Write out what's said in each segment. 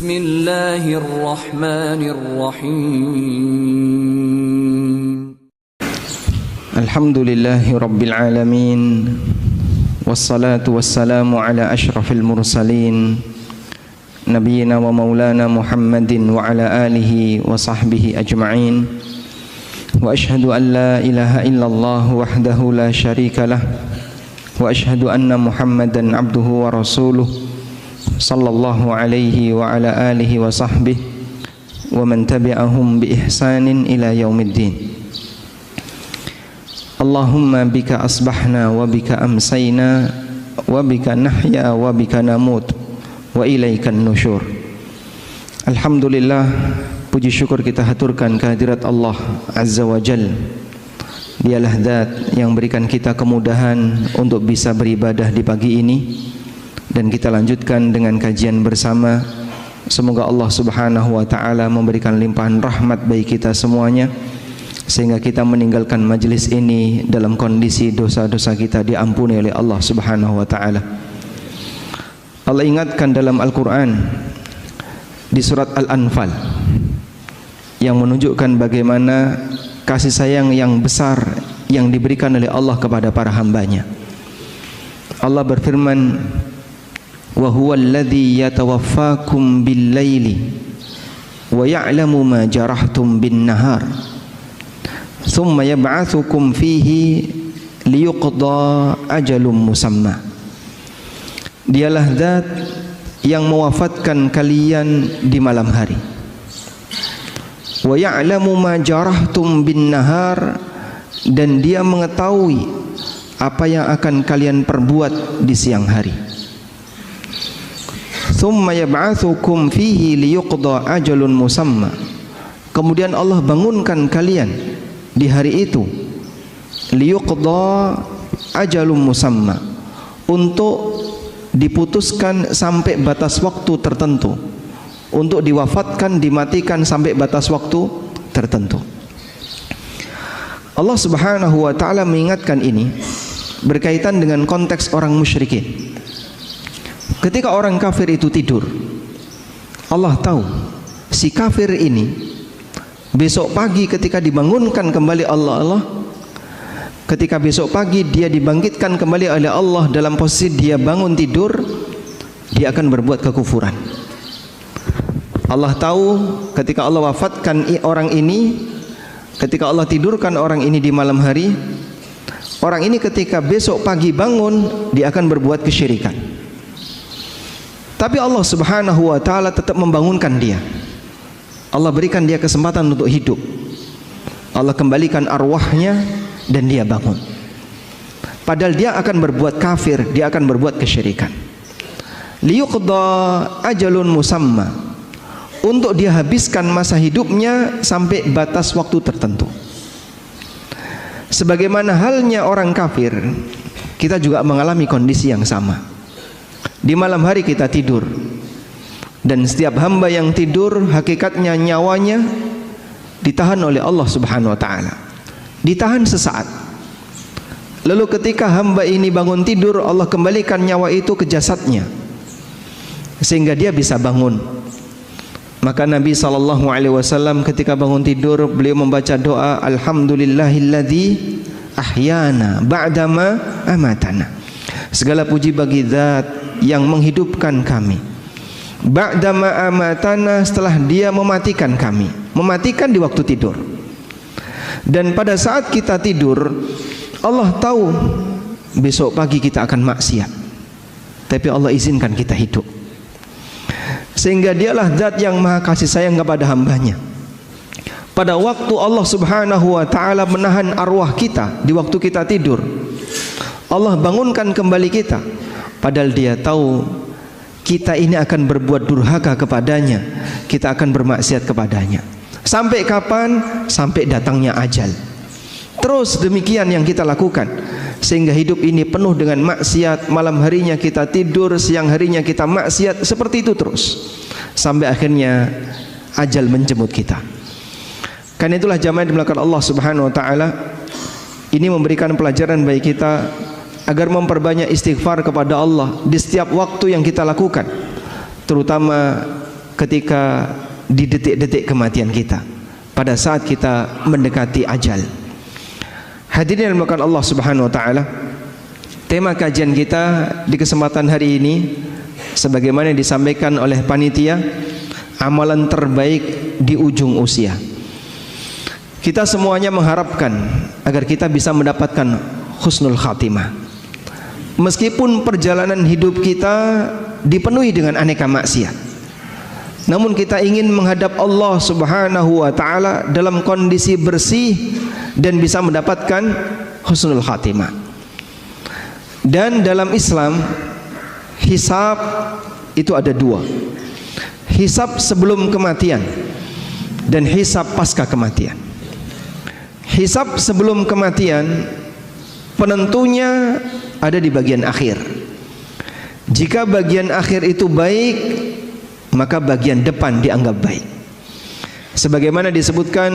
Bismillahirrahmanirrahim. Alhamdulillahi Rabbil Alamin. Wassalatu wassalamu ala ashrafil mursalin Nabiyyina wa maulana Muhammadin wa ala alihi wa sahbihi ajma'in. Wa ashhadu an la ilaha illallah wahdahu la syarika lah. Wa ashhadu anna Muhammadan abduhu wa rasuluh sallallahu alaihi wa ala alihi wa sahbihi wa man tabi'ahum bi ihsanin ila yaumiddin. Allahumma bika asbahna wa bika amsayna wa bika nahya wa bika namut wa ilaikan nusyur. Alhamdulillah, puji syukur kita haturkan kehadirat Allah Azza wa Jal. Dialah zat yang berikan kita kemudahan untuk bisa beribadah di pagi ini, dan kita lanjutkan dengan kajian bersama. Semoga Allah Subhanahu wa taala memberikan limpahan rahmat bagi kita semuanya, sehingga kita meninggalkan majlis ini dalam kondisi dosa-dosa kita diampuni oleh Allah Subhanahu wa taala. Allah ingatkan dalam Al-Qur'an di surat Al-Anfal yang menunjukkan bagaimana kasih sayang yang besar yang diberikan oleh Allah kepada para hambanya. Allah berfirman, "Wa huwal ladzi yatawaffakum bil-laili wa ya'lamu ma jarahtum bin-nahar. Thumma yab'atsukum fihi liyuqda ajalum musamma." Dialah zat yang mewafatkan kalian di malam hari. Wa ya'lamu ma jarahtum bin nahar, dan dia mengetahui apa yang akan kalian perbuat di siang hari. Thumma yab'atsukum fihi liyuqda ajalun musamma. Kemudian Allah bangunkan kalian di hari itu, liyuqda ajalum musamma, untuk diputuskan sampai batas waktu tertentu, untuk diwafatkan, dimatikan sampai batas waktu tertentu. Allah Subhanahu wa taala mengingatkan ini berkaitan dengan konteks orang musyrikin. Ketika orang kafir itu tidur, Allah tahu si kafir ini besok pagi ketika dibangunkan kembali Allah, ketika besok pagi dia dibangkitkan kembali oleh Allah dalam posisi dia bangun tidur, dia akan berbuat kekufuran. Allah tahu ketika Allah wafatkan orang ini, ketika Allah tidurkan orang ini di malam hari, orang ini ketika besok pagi bangun dia akan berbuat kesyirikan. Tapi Allah Subhanahu wa taala tetap membangunkan dia. Allah berikan dia kesempatan untuk hidup. Allah kembalikan arwahnya dan dia bangun. Padahal dia akan berbuat kafir, dia akan berbuat kesyirikan. Liyuqda ajalun musamma, untuk dia habiskan masa hidupnya sampai batas waktu tertentu. Sebagaimana halnya orang kafir, kita juga mengalami kondisi yang sama. Di malam hari kita tidur, dan setiap hamba yang tidur hakikatnya nyawanya ditahan oleh Allah Subhanahu wa taala. Ditahan sesaat. Lalu ketika hamba ini bangun tidur, Allah kembalikan nyawa itu ke jasadnya sehingga dia bisa bangun. Maka Nabi SAW ketika bangun tidur, beliau membaca doa, Alhamdulillahilladzi ahyana ba'dama amatana. Segala puji bagi zat yang menghidupkan kami ba'dama amatana, setelah dia mematikan kami, mematikan di waktu tidur. Dan pada saat kita tidur, Allah tahu besok pagi kita akan maksiat, tapi Allah izinkan kita hidup, sehingga dialah zat yang maha kasih sayang kepada hambanya. Pada waktu Allah Subhanahu wa ta'ala menahan arwah kita di waktu kita tidur, Allah bangunkan kembali kita, padahal dia tahu kita ini akan berbuat durhaka kepadanya, kita akan bermaksiat kepadanya. Sampai kapan? Sampai datangnya ajal. Terus demikian yang kita lakukan, sehingga hidup ini penuh dengan maksiat. Malam harinya kita tidur, siang harinya kita maksiat, seperti itu terus sampai akhirnya ajal menjemput kita. Karena itulah jamaah yang dimuliakan Allah Subhanahu wa taala, ini memberikan pelajaran bagi kita agar memperbanyak istighfar kepada Allah di setiap waktu yang kita lakukan, terutama ketika di detik-detik kematian kita, pada saat kita mendekati ajal. Hadirin yang dimuliakan Allah Subhanahu wa taala, tema kajian kita di kesempatan hari ini sebagaimana disampaikan oleh panitia, amalan terbaik di ujung usia. Kita semuanya mengharapkan agar kita bisa mendapatkan husnul khatimah. Meskipun perjalanan hidup kita dipenuhi dengan aneka maksiat, namun kita ingin menghadap Allah Subhanahu wa taala dalam kondisi bersih dan bisa mendapatkan husnul khatimah. Dan dalam Islam, hisab itu ada dua. Hisab sebelum kematian dan hisab pasca kematian. Hisab sebelum kematian penentunya ada di bagian akhir. Jika bagian akhir itu baik, maka bagian depan dianggap baik. Sebagaimana disebutkan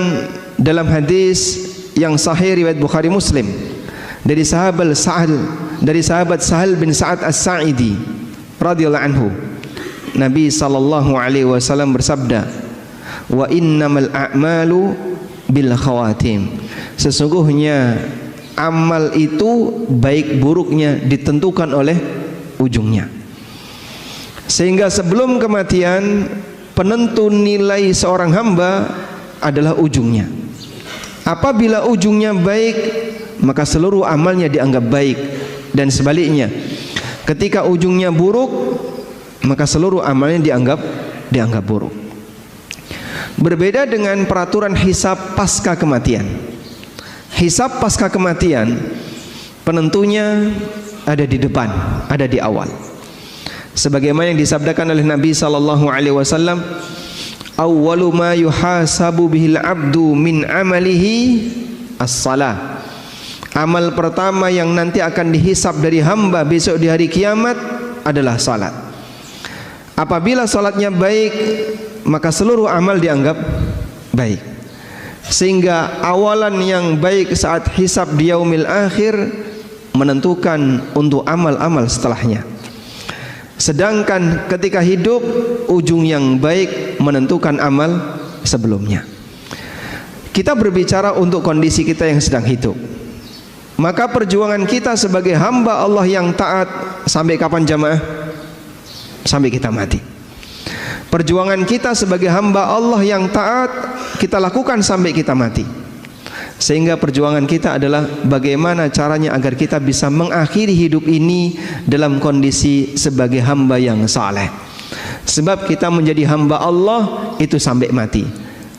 dalam hadis yang sahih riwayat Bukhari Muslim dari sahabat Sahal bin Sa'ad As-Sa'idi radhiyallahu anhu, Nabi sallallahu alaihi wasallam bersabda, "Wa innamal a'malu bil khawatim." Sesungguhnya amal itu baik buruknya ditentukan oleh ujungnya. Sehingga sebelum kematian, penentu nilai seorang hamba adalah ujungnya. Apabila ujungnya baik, maka seluruh amalnya dianggap baik, dan sebaliknya, ketika ujungnya buruk, maka seluruh amalnya dianggap buruk. Berbeda dengan peraturan hisab pasca kematian. Hisab pasca kematian penentunya ada di depan, ada di awal. Sebagaimana yang disabdakan oleh Nabi sallallahu alaihi wasallam, "Awwalu ma yuhasabu bihil 'abdu min amalihi as-shalah." Amal pertama yang nanti akan dihisab dari hamba besok di hari kiamat adalah salat. Apabila salatnya baik, maka seluruh amal dianggap baik. Sehingga awalan yang baik saat hisab di yaumil akhir menentukan untuk amal-amal setelahnya. Sedangkan ketika hidup, ujung yang baik menentukan amal sebelumnya. Kita berbicara untuk kondisi kita yang sedang hidup. Maka perjuangan kita sebagai hamba Allah yang taat sampai kapan jamaah? Sampai kita mati. Perjuangan kita sebagai hamba Allah yang taat kita lakukan sampai kita mati. Sehingga perjuangan kita adalah bagaimana caranya agar kita bisa mengakhiri hidup ini dalam kondisi sebagai hamba yang saleh. Sebab kita menjadi hamba Allah itu sampai mati.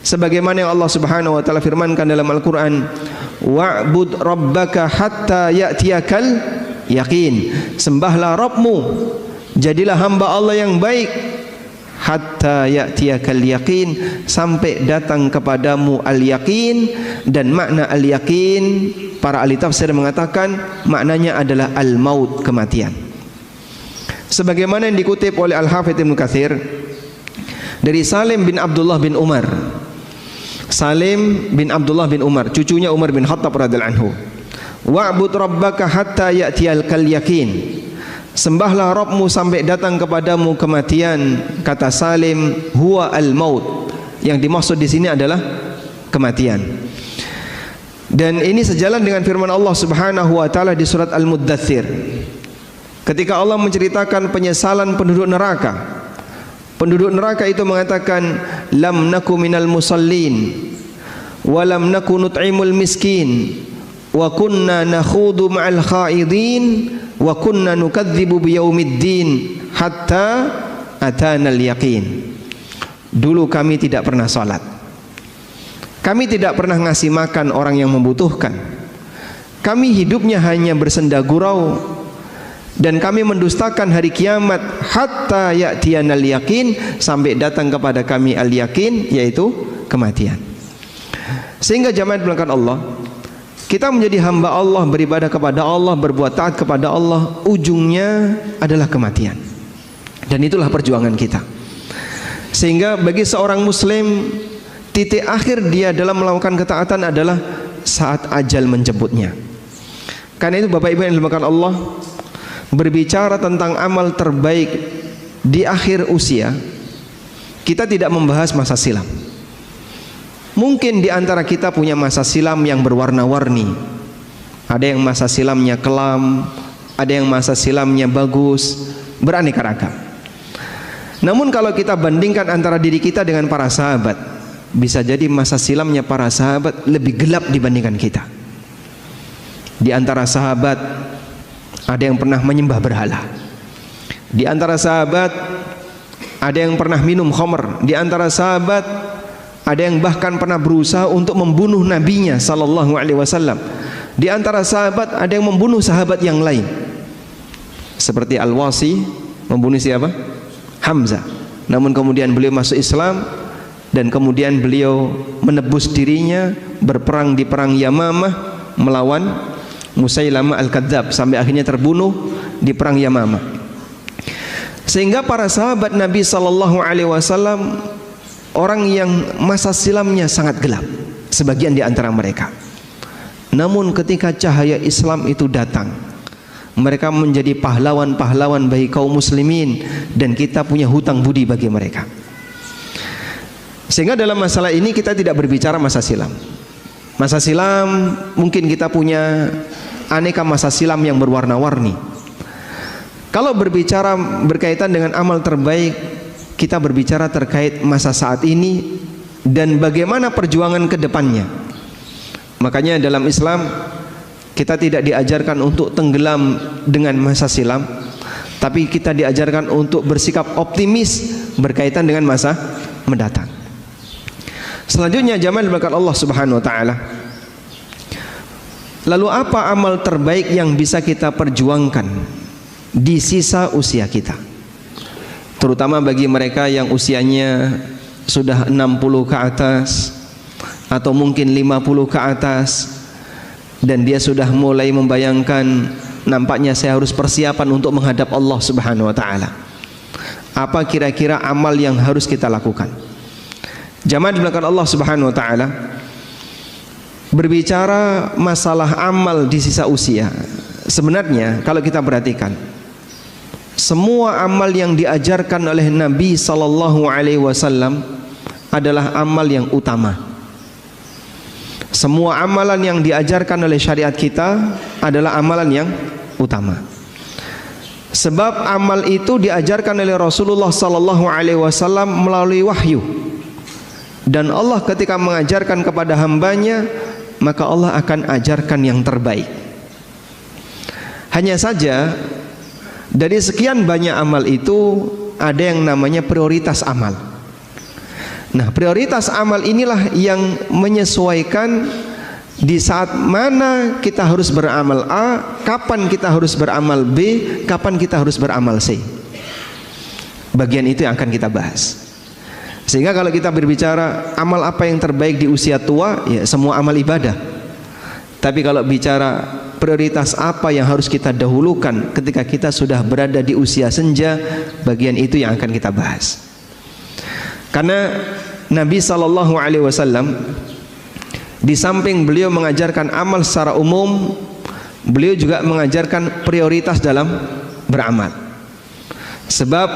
Sebagaimana yang Allah Subhanahu wa taala firmankan dalam Al-Qur'an, "Wa'bud rabbaka hatta ya'tiyakal yaqin." Sembahlah Rabbmu, jadilah hamba Allah yang baik, hatta ya'tiyakal yaqin, sampai datang kepadamu al-yaqin. Dan makna al-yaqin, para ahli tafsir mengatakan maknanya adalah al-maut, kematian. Sebagaimana yang dikutip oleh Al-Hafidz Ibnu Katsir dari Salim bin Abdullah bin Umar. Salim bin Abdullah bin Umar, cucunya Umar bin Khattab radhiyallahu anhu. "Wa'bud rabbaka hatta ya'tiyakal yaqin." Sembahlah Rabbmu sampai datang kepadamu kematian. Kata Salim, huwa al-maut. Yang dimaksud di sini adalah kematian. Dan ini sejalan dengan firman Allah Subhanahu wa taala di surat Al-Muddatsir. Ketika Allah menceritakan penyesalan penduduk neraka. Penduduk neraka itu mengatakan, "Lam naku minal musallin wa lam naku nut'imul miskin wa kunna nakhudu ma'al khaidin wa kunna nukadzibu biyaumiddin hatta atanal yaqin." Dulu kami tidak pernah salat, kami tidak pernah ngasih makan orang yang membutuhkan, kami hidupnya hanya bersenda gurau, dan kami mendustakan hari kiamat hatta ya'tiyanal yaqin, sampai datang kepada kami al-yaqin, yaitu kematian. Sehingga jamaah belakang Allah, kita menjadi hamba Allah, beribadah kepada Allah, berbuat taat kepada Allah, ujungnya adalah kematian. Dan itulah perjuangan kita. Sehingga bagi seorang muslim, titik akhir dia dalam melakukan ketaatan adalah saat ajal menjemputnya. Karena itu Bapak Ibu yang dimuliakan Allah, berbicara tentang amal terbaik di akhir usia, kita tidak membahas masa silam. Mungkin di antara kita punya masa silam yang berwarna-warni. Ada yang masa silamnya kelam, ada yang masa silamnya bagus, beraneka ragam. Namun kalau kita bandingkan antara diri kita dengan para sahabat, bisa jadi masa silamnya para sahabat lebih gelap dibandingkan kita. Di antara sahabat ada yang pernah menyembah berhala. Di antara sahabat ada yang pernah minum khamr. Di antara sahabat ada yang bahkan pernah berusaha untuk membunuh nabinya sallallahu alaihi wasallam. Di antara sahabat ada yang membunuh sahabat yang lain. Seperti Al-Wasi membunuh siapa? Hamzah. Namun kemudian beliau masuk Islam dan kemudian beliau menebus dirinya berperang di perang Yamamah melawan Musailamah Al-Kadzab sampai akhirnya terbunuh di perang Yamamah. Sehingga para sahabat Nabi sallallahu alaihi wasallam orang yang masa silamnya sangat gelap, sebagian di antara mereka. Namun ketika cahaya Islam itu datang, mereka menjadi pahlawan-pahlawan bagi kaum muslimin dan kita punya hutang budi bagi mereka. Sehingga dalam masalah ini kita tidak berbicara masa silam. Masa silam mungkin kita punya aneka masa silam yang berwarna-warni. Kalau berbicara berkaitan dengan amal terbaik, kita berbicara terkait masa saat ini dan bagaimana perjuangan ke depannya. Makanya dalam Islam kita tidak diajarkan untuk tenggelam dengan masa silam, tapi kita diajarkan untuk bersikap optimis berkaitan dengan masa mendatang. Selanjutnya jamaah berkat Allah Subhanahu wa taala. Lalu apa amal terbaik yang bisa kita perjuangkan di sisa usia kita? Terutama bagi mereka yang usianya sudah 60 ke atas atau mungkin 50 ke atas dan dia sudah mulai membayangkan nampaknya saya harus persiapan untuk menghadap Allah Subhanahu wa taala. Apa kira-kira amal yang harus kita lakukan? Jamaah dimulakan Allah Subhanahu wa taala, berbicara masalah amal di sisa usia. Sebenarnya kalau kita perhatikan, semua amal yang diajarkan oleh Nabi sallallahu alaihi wasallam adalah amal yang utama. Semua amalan yang diajarkan oleh syariat kita adalah amalan yang utama. Sebab amal itu diajarkan oleh Rasulullah sallallahu alaihi wasallam melalui wahyu. Dan Allah ketika mengajarkan kepada hambanya, maka Allah akan ajarkan yang terbaik. Hanya saja dari sekian banyak amal itu ada yang namanya prioritas amal. Nah, prioritas amal inilah yang menyesuaikan di saat mana kita harus beramal A, kapan kita harus beramal B, kapan kita harus beramal C. Bagian itu yang akan kita bahas. Sehingga kalau kita berbicara amal apa yang terbaik di usia tua, ya semua amal ibadah. Tapi kalau bicara prioritas apa yang harus kita dahulukan ketika kita sudah berada di usia senja, bagian itu yang akan kita bahas. Karena Nabi sallallahu alaihi wasallam di samping beliau mengajarkan amal secara umum, beliau juga mengajarkan prioritas dalam beramal. Sebab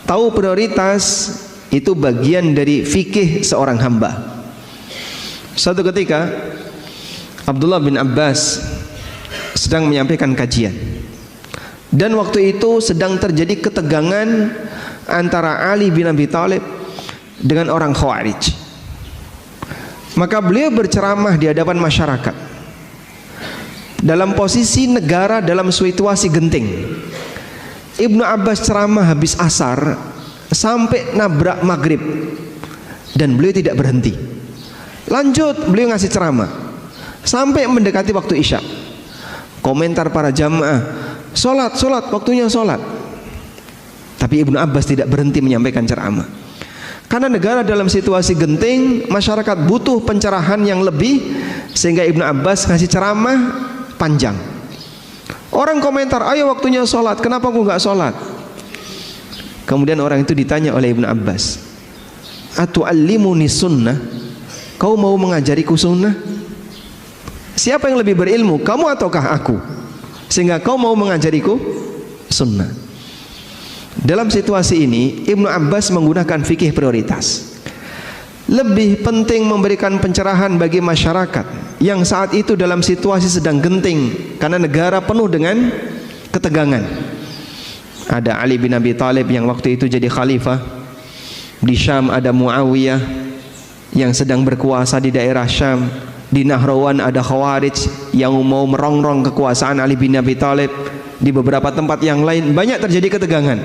tahu prioritas itu bagian dari fikih seorang hamba. Suatu ketika Abdullah bin Abbas sedang menyampaikan kajian, dan waktu itu sedang terjadi ketegangan antara Ali bin Abi Thalib dengan orang Khawarij. Maka beliau berceramah di hadapan masyarakat dalam posisi negara dalam situasi genting. Ibnu Abbas ceramah habis asar sampai nabrak maghrib dan beliau tidak berhenti. Lanjut beliau ngasih ceramah sampai mendekati waktu isya. Komentar para jamaah, solat, waktunya solat. Tapi Ibnu Abbas tidak berhenti menyampaikan ceramah. Karena negara dalam situasi genting, masyarakat butuh pencerahan yang lebih, sehingga Ibnu Abbas ngasih ceramah panjang. Orang komentar, ayo waktunya solat, kenapa aku nggak solat? Kemudian orang itu ditanya oleh Ibnu Abbas, atu'allimuni sunnah? Kau mau mengajariku sunnah? Siapa yang lebih berilmu, kamu ataukah aku? Sehingga kau mau mengajariku sunnah. Dalam situasi ini Ibnu Abbas menggunakan fikih prioritas. Lebih penting memberikan pencerahan bagi masyarakat yang saat itu dalam situasi sedang genting karena negara penuh dengan ketegangan. Ada Ali bin Abi Thalib yang waktu itu jadi khalifah. Di Syam ada Muawiyah yang sedang berkuasa di daerah Syam. Di Nahrawan ada Khawarij yang mau merongrong kekuasaan Ali bin Abi Thalib. Di beberapa tempat yang lain banyak terjadi ketegangan.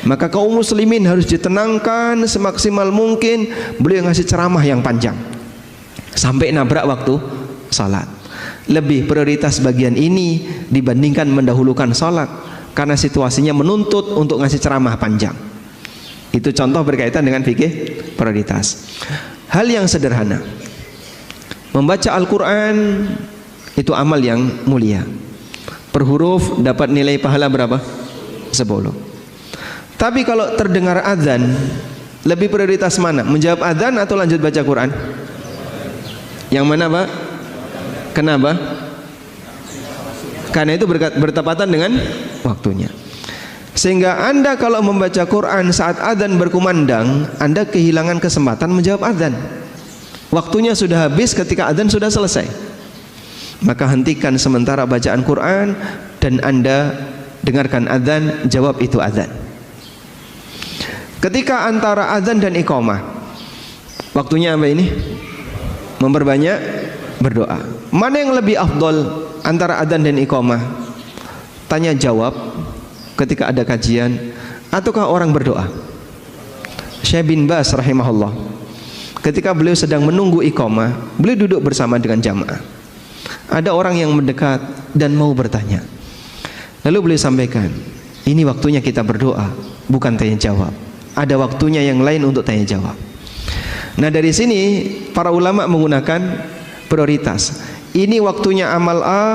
Maka kaum muslimin harus ditenangkan semaksimal mungkin. Beliau ngasih ceramah yang panjang sampai nabrak waktu salat. Lebih prioritas bagian ini dibandingkan mendahulukan salat karena situasinya menuntut untuk ngasih ceramah panjang. Itu contoh berkaitan dengan fikih prioritas. Hal yang sederhana, membaca Al-Quran itu amal yang mulia. Per huruf dapat nilai pahala berapa? 10. Tapi kalau terdengar azan, lebih prioritas mana? Menjawab azan atau lanjut baca Quran? Yang mana, Pak? Kenapa? Karena itu bertepatan dengan waktunya. Sehingga Anda kalau membaca Quran saat azan berkumandang, Anda kehilangan kesempatan menjawab azan. Waktunya sudah habis ketika azan sudah selesai. Maka hentikan sementara bacaan Quran dan Anda dengarkan azan, jawab itu azan. Ketika antara azan dan iqamah, waktunya apa ini? Memperbanyak berdoa. Mana yang lebih afdol antara azan dan iqamah? Tanya jawab ketika ada kajian ataukah orang berdoa? Syekh bin Baz rahimahullah, ketika beliau sedang menunggu iqamah, beliau duduk bersama dengan jamaah. Ada orang yang mendekat dan mau bertanya. Lalu beliau sampaikan, ini waktunya kita berdoa, bukan tanya jawab. Ada waktunya yang lain untuk tanya jawab. Nah, dari sini para ulama menggunakan prioritas. Ini waktunya amal A,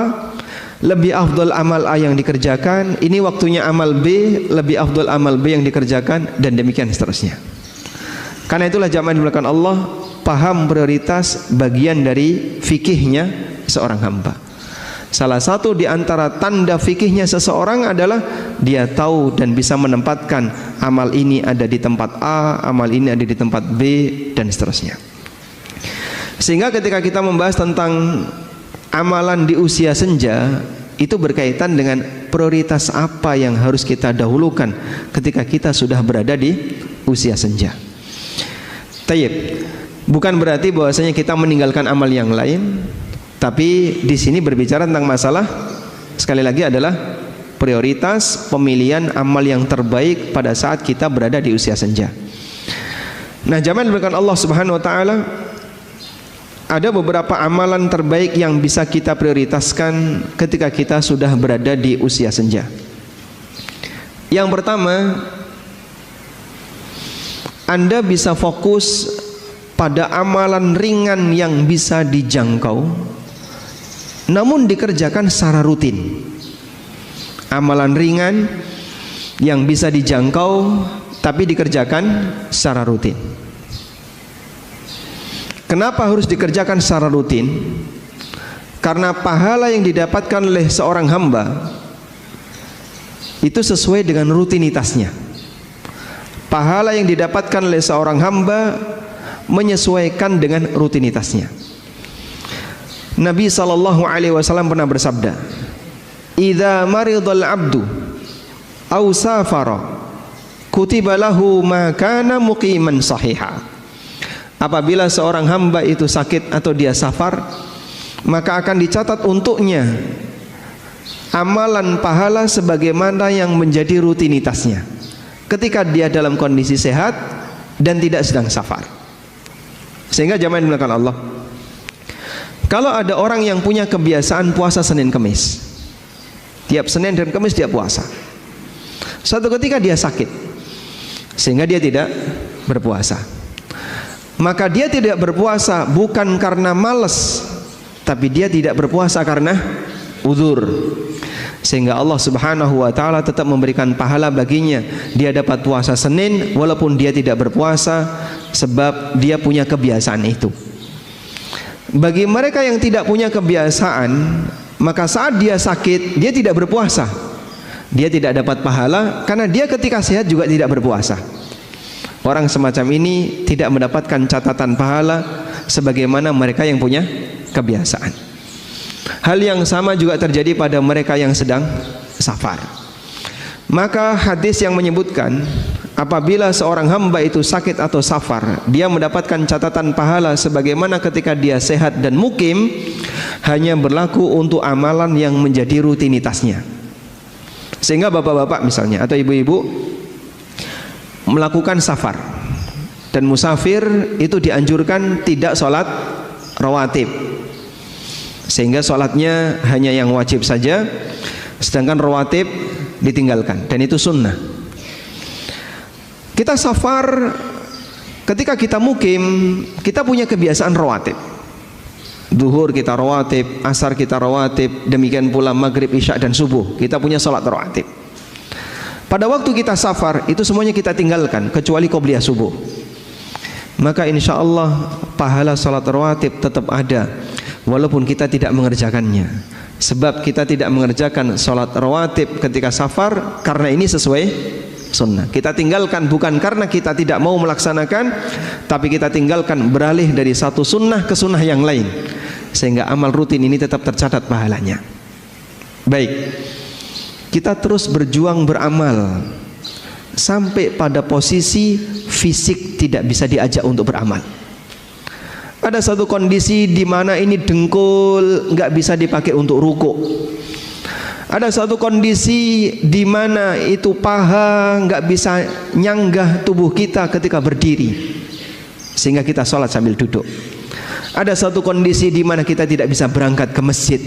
lebih afdol amal A yang dikerjakan. Ini waktunya amal B, lebih afdol amal B yang dikerjakan, dan demikian seterusnya. Karena itulah jamaah dimulakan Allah, paham prioritas bagian dari fikihnya seorang hamba. Salah satu di antara tanda fikihnya seseorang adalah dia tahu dan bisa menempatkan amal ini ada di tempat A, amal ini ada di tempat B, dan seterusnya. Sehingga ketika kita membahas tentang amalan di usia senja, itu berkaitan dengan prioritas apa yang harus kita dahulukan ketika kita sudah berada di usia senja. Tayyib, bukan berarti bahwasanya kita meninggalkan amal yang lain. Tapi di sini berbicara tentang masalah, sekali lagi, adalah prioritas pemilihan amal yang terbaik pada saat kita berada di usia senja. Nah, zaman diberikan Allah Subhanahu wa taala, ada beberapa amalan terbaik yang bisa kita prioritaskan ketika kita sudah berada di usia senja. Yang pertama, Anda bisa fokus pada amalan ringan yang bisa dijangkau namun dikerjakan secara rutin. Amalan ringan yang bisa dijangkau tapi dikerjakan secara rutin. Kenapa harus dikerjakan secara rutin? Karena pahala yang didapatkan oleh seorang hamba itu sesuai dengan rutinitasnya. Pahala yang didapatkan oleh seorang hamba menyesuaikan dengan rutinitasnya. Nabi SAW pernah bersabda, "Idza maridal abdu aw safara kutiba lahu ma kana muqiman sahiha." Apabila seorang hamba itu sakit atau dia safar, maka akan dicatat untuknya amalan pahala sebagaimana yang menjadi rutinitasnya ketika dia dalam kondisi sehat dan tidak sedang safar. Sehingga jamaah yang dimuliakan Allah, kalau ada orang yang punya kebiasaan puasa Senin Kemis, tiap Senin dan Kemis dia puasa, suatu ketika dia sakit sehingga dia tidak berpuasa, maka dia tidak berpuasa bukan karena malas, tapi dia tidak berpuasa karena uzur. Sehingga Allah Subhanahu wa taala tetap memberikan pahala baginya. Dia dapat puasa Senin walaupun dia tidak berpuasa, sebab dia punya kebiasaan itu. Bagi mereka yang tidak punya kebiasaan, maka saat dia sakit dia tidak berpuasa. Dia tidak dapat pahala karena dia ketika sehat juga tidak berpuasa. Orang semacam ini tidak mendapatkan catatan pahala sebagaimana mereka yang punya kebiasaan. Hal yang sama juga terjadi pada mereka yang sedang safar. Maka hadis yang menyebutkan apabila seorang hamba itu sakit atau safar, dia mendapatkan catatan pahala sebagaimana ketika dia sehat dan mukim, hanya berlaku untuk amalan yang menjadi rutinitasnya. Sehingga bapak-bapak misalnya atau ibu-ibu melakukan safar, dan musafir itu dianjurkan tidak sholat rawatib, sehingga sholatnya hanya yang wajib saja, sedangkan rawatib ditinggalkan, dan itu sunnah. Kita safar, ketika kita mukim, kita punya kebiasaan rawatib. Duhur kita rawatib, asar kita rawatib, demikian pula maghrib, isya dan subuh kita punya sholat rawatib. Pada waktu kita safar itu semuanya kita tinggalkan kecuali qobliyah subuh. Maka insya Allah pahala sholat rawatib tetap ada walaupun kita tidak mengerjakannya. Sebab kita tidak mengerjakan sholat rawatib ketika safar karena ini sesuai sunnah. Kita tinggalkan bukan karena kita tidak mau melaksanakan, tapi kita tinggalkan beralih dari satu sunnah ke sunnah yang lain, sehingga amal rutin ini tetap tercatat pahalanya. Baik, kita terus berjuang beramal sampai pada posisi fisik tidak bisa diajak untuk beramal. Ada satu kondisi di mana ini dengkul nggak bisa dipakai untuk ruku. Ada satu kondisi di mana itu paha nggak bisa nyanggah tubuh kita ketika berdiri, sehingga kita sholat sambil duduk. Ada satu kondisi di mana kita tidak bisa berangkat ke masjid.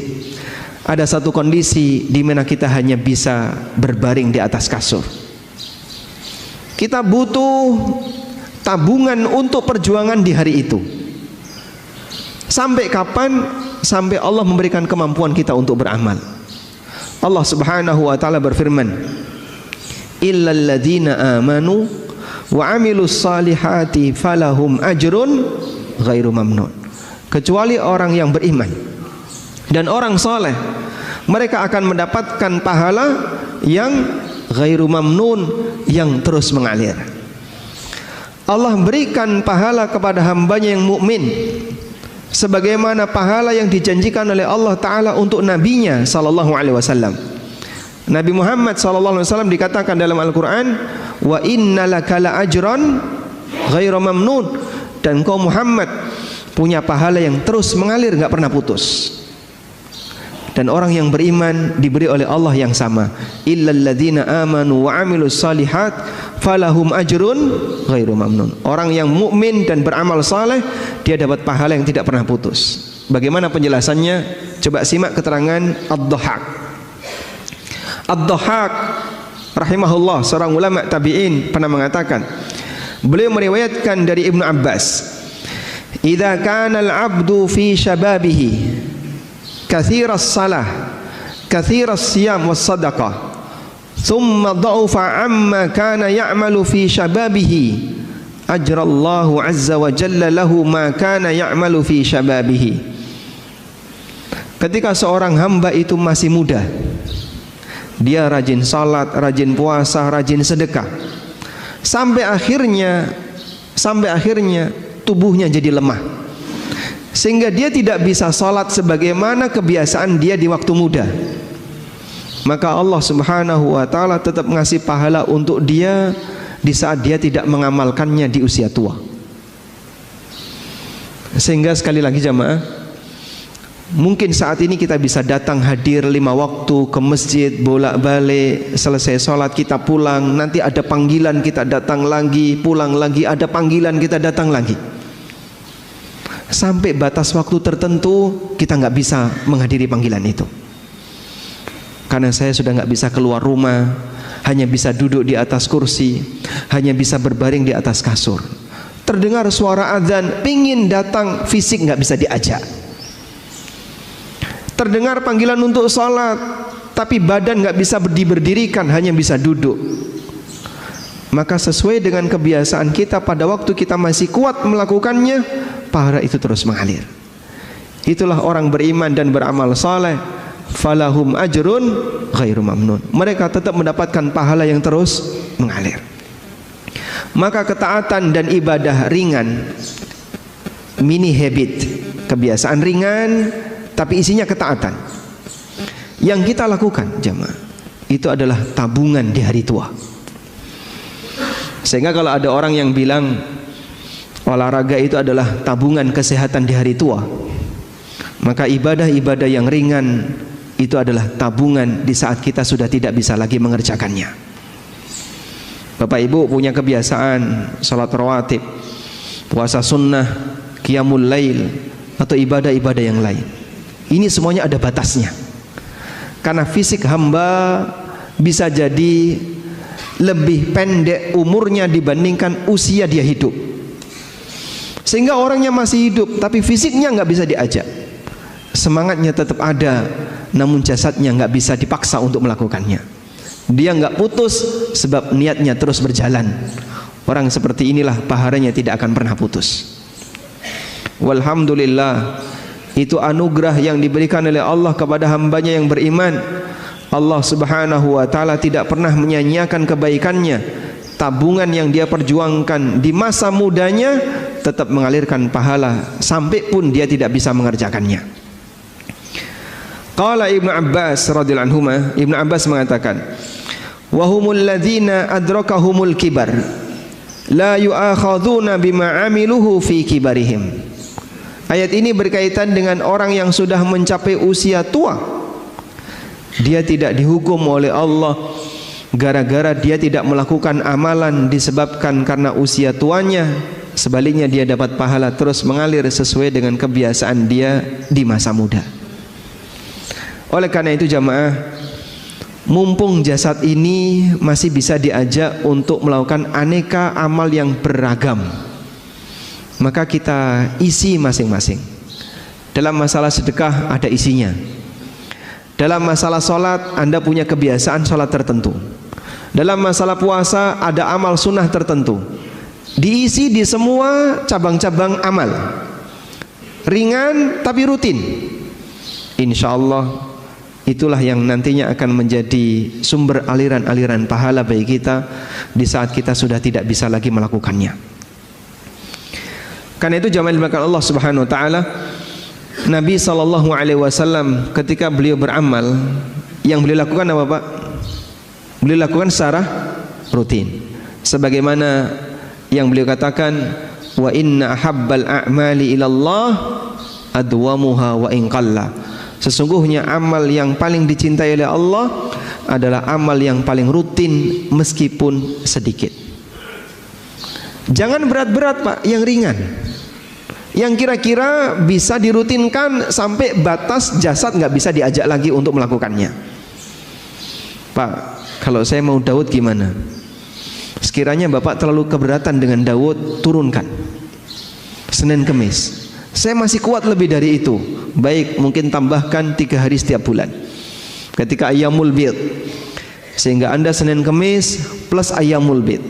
Ada satu kondisi di mana kita hanya bisa berbaring di atas kasur. Kita butuh tabungan untuk perjuangan di hari itu. Sampai kapan? Sampai Allah memberikan kemampuan kita untuk beramal. Allah Subhanahu wa taala berfirman, "Illal ladzina amanu wa 'amilus salihati falahum ajrun ghairu mamnun." Kecuali orang yang beriman dan orang saleh, mereka akan mendapatkan pahala yang ghairu mamnun, yang terus mengalir. Allah berikan pahala kepada hambanya yang mukmin sebagaimana pahala yang dijanjikan oleh Allah Ta'ala untuk nabinya sallallahu alaihi wasallam. Nabi Muhammad sallallahu alaihi wasallam dikatakan dalam Al-Quran, wa innalaka la ajran ghairu mamnun, dan kau Muhammad punya pahala yang terus mengalir, gak pernah putus. Dan orang yang beriman diberi oleh Allah yang sama, illal ladzina amanu wa 'amilus salihat falahum ajrun ghairu mamnun. Orang yang mukmin dan beramal saleh, dia dapat pahala yang tidak pernah putus. Bagaimana penjelasannya? Coba simak keterangan Ad-Dhahhak. Ad-Dhahhak rahimahullah, seorang ulama tabi'in, pernah mengatakan, beliau meriwayatkan dari Ibnu Abbas, idza kana al-'abdu fi shababihi kathiras salah, kathiras siyam was sadaqah, thumma dha'ufa amma kana ya'malu fi shababihi, ajrallahu azza wa jalla lahu ma kana ya'malu fi shababihi. Ketika seorang hamba itu masih muda, dia rajin salat, rajin puasa, rajin sedekah, sampai akhirnya tubuhnya jadi lemah, sehingga dia tidak bisa salat sebagaimana kebiasaan dia di waktu muda. Maka Allah Subhanahu wa taala tetap ngasih pahala untuk dia di saat dia tidak mengamalkannya di usia tua. Sehingga sekali lagi jamaah, mungkin saat ini kita bisa datang hadir 5 waktu ke masjid, bolak-balik, selesai sholat kita pulang, nanti ada panggilan kita datang lagi, pulang lagi, ada panggilan kita datang lagi. Sampai batas waktu tertentu kita nggak bisa menghadiri panggilan itu. Karena saya sudah nggak bisa keluar rumah, hanya bisa duduk di atas kursi, hanya bisa berbaring di atas kasur. Terdengar suara azan, pingin datang, fisik nggak bisa diajak. Terdengar panggilan untuk sholat, tapi badan nggak bisa berdirikan, hanya bisa duduk. Maka sesuai dengan kebiasaan kita pada waktu kita masih kuat melakukannya, pahala itu terus mengalir. Itulah orang beriman dan beramal saleh, falahum ajrun ghairu mamnun. Mereka tetap mendapatkan pahala yang terus mengalir. Maka ketaatan dan ibadah ringan, mini habit, kebiasaan ringan tapi isinya ketaatan, yang kita lakukan jemaah, itu adalah tabungan di hari tua. Sehingga kalau ada orang yang bilang olahraga itu adalah tabungan kesehatan di hari tua, maka ibadah-ibadah yang ringan itu adalah tabungan di saat kita sudah tidak bisa lagi mengerjakannya. Bapak Ibu punya kebiasaan salat rawatib, puasa sunnah, qiyamul lail, atau ibadah-ibadah yang lain. Ini semuanya ada batasnya. Karena fisik hamba bisa jadi lebih pendek umurnya dibandingkan usia dia hidup. Sehingga orangnya masih hidup tapi fisiknya nggak bisa diajak. Semangatnya tetap ada, namun jasadnya nggak bisa dipaksa untuk melakukannya. Dia nggak putus sebab niatnya terus berjalan. Orang seperti inilah pahalanya tidak akan pernah putus. Walhamdulillah, itu anugerah yang diberikan oleh Allah kepada hambanya yang beriman. Allah subhanahu wa ta'ala tidak pernah menyia-nyiakan kebaikannya. Tabungan yang dia perjuangkan di masa mudanya tetap mengalirkan pahala sampai pun dia tidak bisa mengerjakannya. Qala Ibnu Abbas radhiyallahu anhu, Ibnu Abbas mengatakan, wa humul ladzina adrakahumul kibar la yu'akhadzuna bima amiluhu fi kibarihim. Ayat ini berkaitan dengan orang yang sudah mencapai usia tua. Dia tidak dihukum oleh Allah gara-gara dia tidak melakukan amalan disebabkan karena usia tuanya. Sebaliknya dia dapat pahala terus mengalir sesuai dengan kebiasaan dia di masa muda. Oleh karena itu jamaah, mumpung jasad ini masih bisa diajak untuk melakukan aneka amal yang beragam, maka kita isi masing-masing. Dalam masalah sedekah ada isinya. Dalam masalah sholat Anda punya kebiasaan sholat tertentu. Dalam masalah puasa ada amal sunnah tertentu. Diisi di semua cabang-cabang amal. Ringan tapi rutin. Insya Allah itulah yang nantinya akan menjadi sumber aliran-aliran pahala bagi kita di saat kita sudah tidak bisa lagi melakukannya. Karena itu jamaah dimuliakan Allah Subhanahu wa taala, Nabi sallallahu alaihi wasallam ketika beliau beramal, yang beliau lakukan apa Pak? Beliau lakukan secara rutin. Sebagaimana yang beliau katakan, wa inna ahabbal a'mali ilallah adwamuha wa in qalla. Sesungguhnya amal yang paling dicintai oleh Allah adalah amal yang paling rutin meskipun sedikit. Jangan berat-berat Pak, yang ringan, yang kira-kira bisa dirutinkan sampai batas jasad nggak bisa diajak lagi untuk melakukannya. Pak, kalau saya mau Daud gimana? Sekiranya Bapak terlalu keberatan dengan Daud, turunkan Senin Kemis. Saya masih kuat lebih dari itu. Baik, mungkin tambahkan 3 hari setiap bulan ketika Ayyamul Bid, sehingga Anda Senin Kemis plus Ayyamul Bid.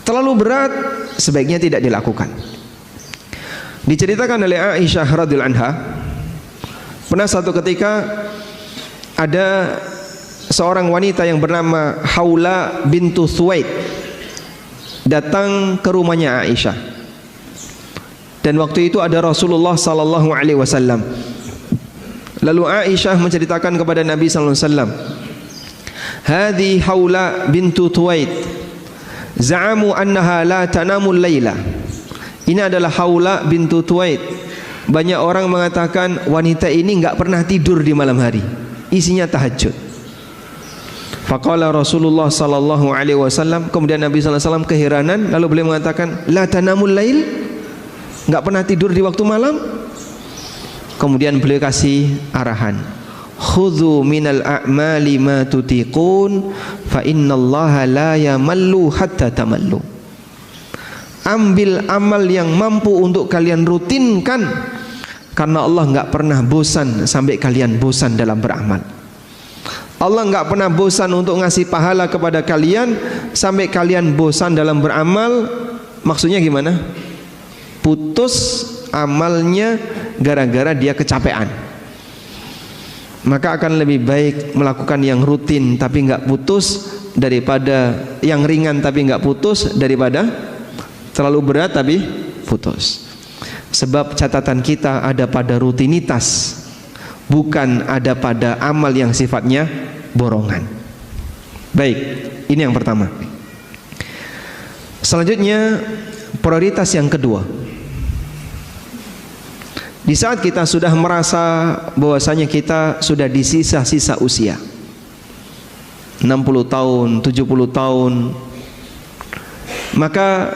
Terlalu berat, sebaiknya tidak dilakukan. Diceritakan oleh Aisyah radhiyallahu anha, pernah satu ketika ada seorang wanita yang bernama Haula bintu Thuwaid datang ke rumahnya Aisyah. Dan waktu itu ada Rasulullah sallallahu alaihi wasallam. Lalu Aisyah menceritakan kepada Nabi sallallahu alaihi wasallam, "Hadhi Haula bintu Thuwaid za'amu annaha la tanamul laila." Ini adalah Haula bintu Thuwaid. Banyak orang mengatakan wanita ini enggak pernah tidur di malam hari, isinya tahajud. Faqala Rasulullah sallallahu alaihi wasallam, kemudian Nabi sallallahu alaihi wasallam keheranan, lalu beliau mengatakan, "La tanamul lail?" Enggak pernah tidur di waktu malam? Kemudian beliau kasih arahan, "Khudhu minal a'mali ma tutiqun fa innallaha la yamallu hatta tamallu." Ambil amal yang mampu untuk kalian rutinkan, karena Allah enggak pernah bosan sampai kalian bosan dalam beramal. Allah enggak pernah bosan untuk ngasih pahala kepada kalian sampai kalian bosan dalam beramal. Maksudnya gimana? Putus amalnya gara-gara dia kecapean. maka akan lebih baik melakukan yang rutin tapi nggak putus daripada yang ringan tapi nggak putus daripada terlalu berat tapi putus. Sebab catatan kita ada pada rutinitas, bukan ada pada amal yang sifatnya borongan. Baik, ini yang pertama. Selanjutnya, prioritas yang kedua. Di saat kita sudah merasa bahwasanya kita sudah di sisa-sisa usia 60 tahun, 70 tahun, maka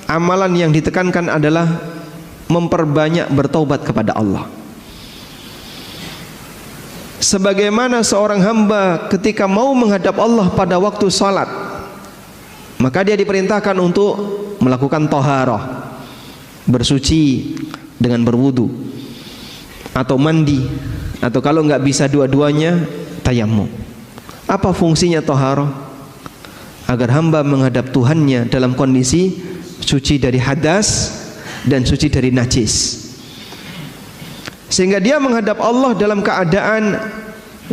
amalan yang ditekankan adalah memperbanyak bertaubat kepada Allah. Sebagaimana seorang hamba ketika mau menghadap Allah pada waktu salat, maka dia diperintahkan untuk melakukan taharah, bersuci dengan berwudu atau mandi, atau kalau nggak bisa dua-duanya, tayammum. Apa fungsinya taharah? Agar hamba menghadap Tuhannya dalam kondisi suci dari hadas dan suci dari najis, sehingga dia menghadap Allah dalam keadaan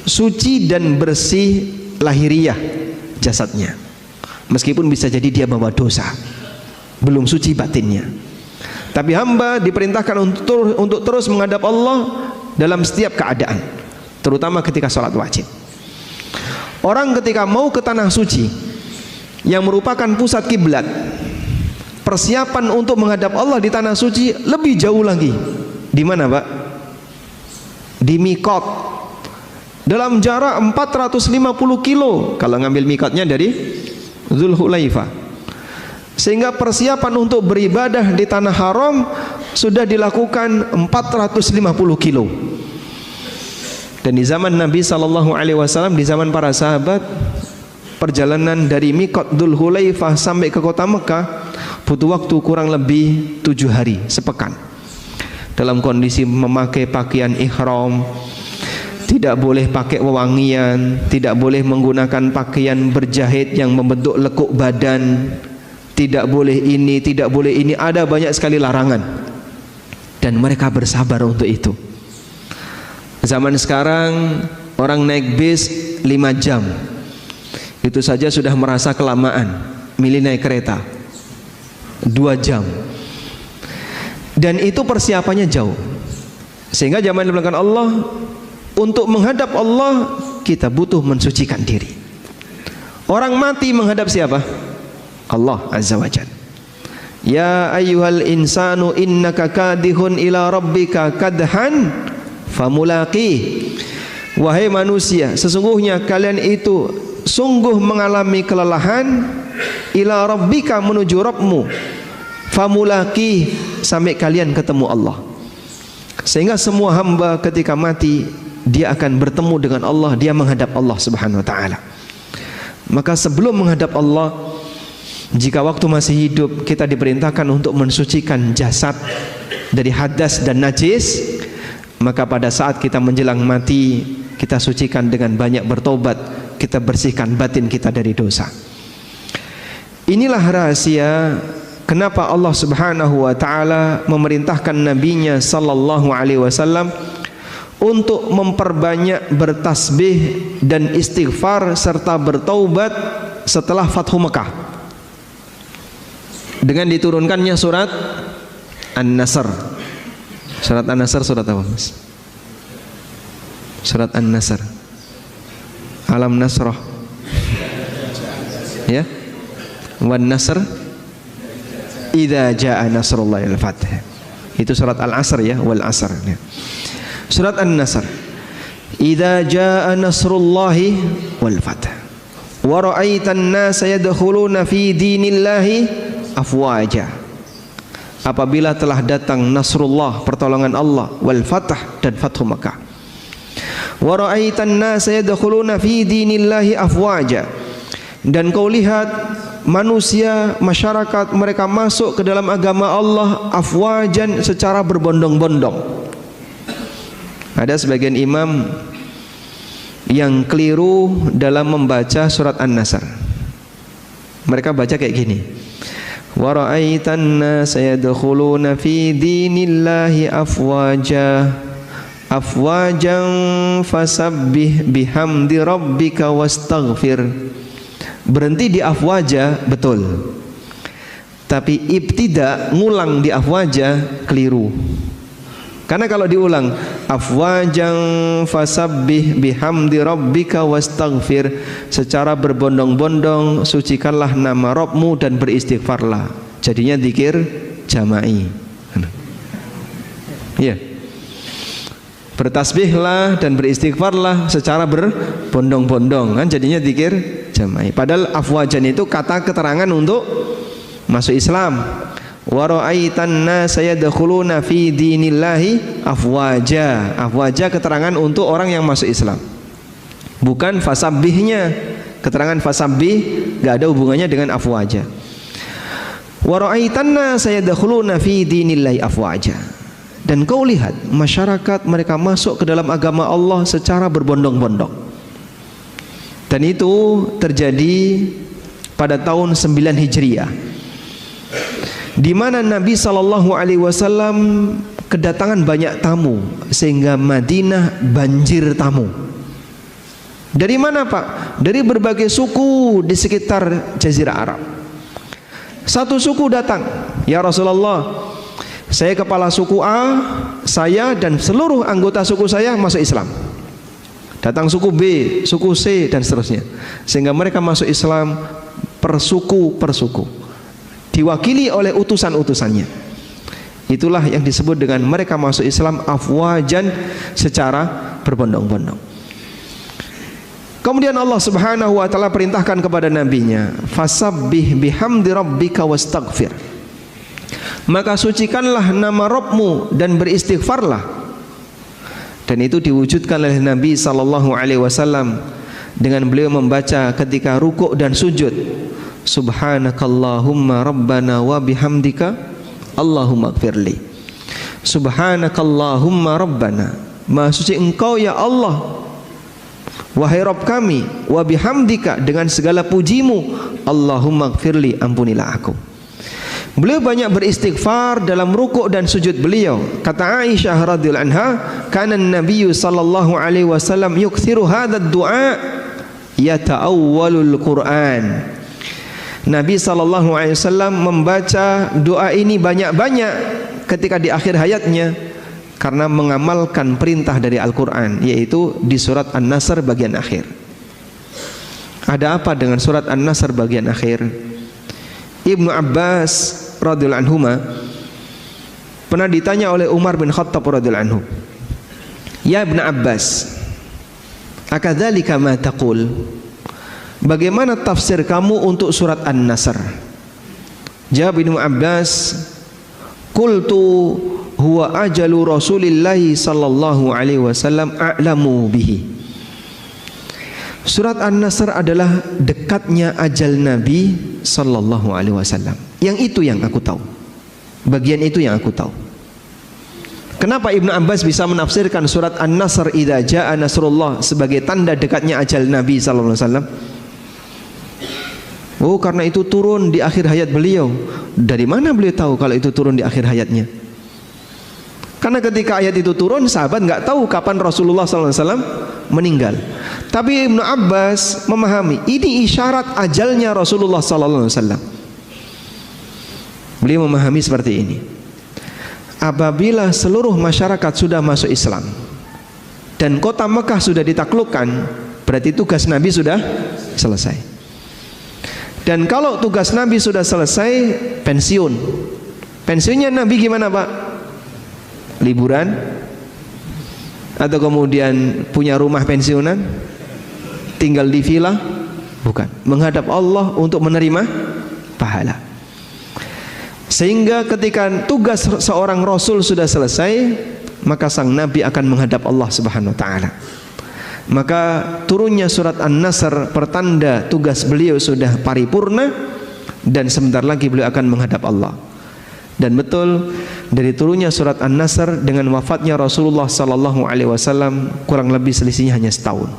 suci dan bersih lahiriah jasadnya, meskipun bisa jadi dia bawa dosa, belum suci batinnya. Tapi hamba diperintahkan untuk terus menghadap Allah dalam setiap keadaan, terutama ketika sholat wajib. Orang ketika mau ke tanah suci yang merupakan pusat kiblat, persiapan untuk menghadap Allah di tanah suci lebih jauh lagi. Di mana, Pak? Di mikot, dalam jarak 450 kilo kalau ngambil mikotnya dari Dzulhulaifah. Sehingga persiapan untuk beribadah di tanah haram sudah dilakukan 450 kilo. Dan di zaman Nabi SAW, di zaman para sahabat, perjalanan dari mikot Dzulhulaifah sampai ke kota Mekah butuh waktu kurang lebih 7 hari, sepekan. Dalam kondisi memakai pakaian ihram, tidak boleh pakai wewangian, tidak boleh menggunakan pakaian berjahit yang membentuk lekuk badan, tidak boleh ini, tidak boleh ini, ada banyak sekali larangan. Dan mereka bersabar untuk itu. Zaman sekarang orang naik bis 5 jam, itu saja sudah merasa kelamaan. Milih naik kereta 2 jam, dan itu persiapannya jauh. Sehingga zaman dibelakang Allah, untuk menghadap Allah kita butuh mensucikan diri. Orang mati menghadap siapa? Allah Azza wa Jalla. Ya ayyuhal insanu innaka kadihun ila rabbika kadhan famulaqih. Wahai manusia, sesungguhnya kalian itu sungguh mengalami kelelahan ila rabbika, menuju Rabbmu, famulaqih, sampai kalian ketemu Allah. Sehingga semua hamba ketika mati dia akan bertemu dengan Allah, dia menghadap Allah Subhanahu wa taala. Maka sebelum menghadap Allah, jika waktu masih hidup, kita diperintahkan untuk mensucikan jasad dari hadas dan najis. Maka pada saat kita menjelang mati, kita sucikan dengan banyak bertobat, kita bersihkan batin kita dari dosa. Inilah rahasia kenapa Allah Subhanahu wa taala memerintahkan nabinya sallallahu alaihi wasallam untuk memperbanyak bertasbih dan istighfar serta bertaubat setelah Fathu Mekah, dengan diturunkannya surat An-Nasr. Surat An-Nasr surat apa, Mas? Surat An-Nasr. Alam Nasrah. Ya. Wan Nasr idza jaa nasrullahi wal fath. Itu surat Al-Asr ya, wal Asr ya. Surat An-Nasr. Idza jaa nasrullahi wal fath. Wa ra'aitan nasa yadkhuluna fi dinillahi afwaja. Apabila telah datang nasrullah, pertolongan Allah, wal fath, dan Fathu Makkah. Wa ra'aitan nasa yadkhuluna fi dinillahi afwaja. Dan kau lihat manusia, masyarakat, mereka masuk ke dalam agama Allah afwajan, secara berbondong-bondong. Ada sebagian imam yang keliru dalam membaca surat An-Nasr. Mereka baca kayak gini: wa ra'aitan nasa yadkhuluna fi dinillahi afwaja afwajan fasabbih bihamdi rabbika wastaghfir. Berhenti di afwaja betul, tapi ibtida ngulang di afwaja keliru. Karena kalau diulang afwajan fasabbih bihamdi rabbika wastaghfir, secara berbondong-bondong sucikanlah nama Rabbmu dan beristighfarlah, jadinya zikir jama'i. Ya, bertasbihlah dan beristighfarlah secara berbondong-bondong, kan jadinya zikir jama'i. Padahal afwajan itu kata keterangan untuk masuk Islam. Wa ra'aitan nasa yadkhuluna fi dinillahi afwaja. Afwaja keterangan untuk orang yang masuk Islam, bukan fasabbihnya. Keterangan fasabbih enggak ada hubungannya dengan afwaja. Wa ra'aitan nasa yadkhuluna fi dinillahi afwaja. Dan kau lihat masyarakat mereka masuk ke dalam agama Allah secara berbondong-bondong. Dan itu terjadi pada tahun 9 Hijriah, di mana Nabi SAW kedatangan banyak tamu sehingga Madinah banjir tamu. Dari mana Pak? Dari berbagai suku di sekitar Jazirah Arab. Satu suku datang, ya Rasulullah, saya kepala suku A, saya dan seluruh anggota suku saya masuk Islam. Datang suku B, suku C dan seterusnya, sehingga mereka masuk Islam per suku, diwakili oleh utusan-utusannya. Itulah yang disebut dengan mereka masuk Islam afwajan, secara berbondong-bondong. Kemudian Allah Subhanahu wa taala perintahkan kepada nabinya, fasabbih bihamdi rabbika wastaghfir. Maka sucikanlah nama Rabbmu dan beristighfarlah. Dan itu diwujudkan oleh Nabi sallallahu alaihi wasallam dengan beliau membaca ketika rukuk dan sujud, subhanakallahumma rabbana wa bihamdika Allahumma ighfirli. Subhanakallahumma rabbana, maha suci engkau ya Allah, wahai Rabb kami, wa bihamdika, dengan segala pujimu, Allahumma ighfirli, ampunilah aku. Beliau banyak beristighfar dalam rukuk dan sujud beliau. Kata Aisyah radhiyallahu anha, kana an-nabiy sallallahu alaihi wasallam yukthiru hadha ad-du'a yata'awwalul Qur'an. Nabi SAW membaca doa ini banyak-banyak ketika di akhir hayatnya, karena mengamalkan perintah dari Al-Quran, yaitu di surat An-Nasr bagian akhir. Ada apa dengan surat An-Nasr bagian akhir? Ibnu Abbas radhiyallahu anhuma pernah ditanya oleh Umar bin Khattab radhiyallahu anhu, ya Ibnu Abbas, akadzalika ma taqul, bagaimana tafsir kamu untuk surat An-Nasr? Jawab Ibnu Abbas, qultu huwa ajalu Rasulillahi sallallahu alaihi wasallam a'lamu bihi. Surat An-Nasr adalah dekatnya ajal Nabi sallallahu alaihi wasallam. Yang itu yang aku tahu. Bagian itu yang aku tahu. Kenapa Ibnu Abbas bisa menafsirkan surat An-Nasr idza jaa nasrullah sebagai tanda dekatnya ajal Nabi sallallahu alaihi wasallam? Oh, karena itu turun di akhir hayat beliau. Dari mana beliau tahu kalau itu turun di akhir hayatnya? Karena ketika ayat itu turun, sahabat nggak tahu kapan Rasulullah SAW meninggal. Tapi Ibnu Abbas memahami ini isyarat ajalnya Rasulullah SAW. Beliau memahami seperti ini. Apabila seluruh masyarakat sudah masuk Islam dan kota Mekah sudah ditaklukkan, berarti tugas Nabi sudah selesai. Dan kalau tugas Nabi sudah selesai, pensiun. Pensiunnya Nabi gimana Pak? Liburan? Atau kemudian punya rumah pensiunan? Tinggal di villa? Bukan. Menghadap Allah untuk menerima pahala. Sehingga ketika tugas seorang Rasul sudah selesai, maka sang Nabi akan menghadap Allah Subhanahu wa ta'ala. Maka turunnya surat An-Nasr pertanda tugas beliau sudah paripurna, dan sebentar lagi beliau akan menghadap Allah. Dan betul, dari turunnya surat An-Nasr dengan wafatnya Rasulullah sallallahu alaihi wasallam kurang lebih selisihnya hanya setahun.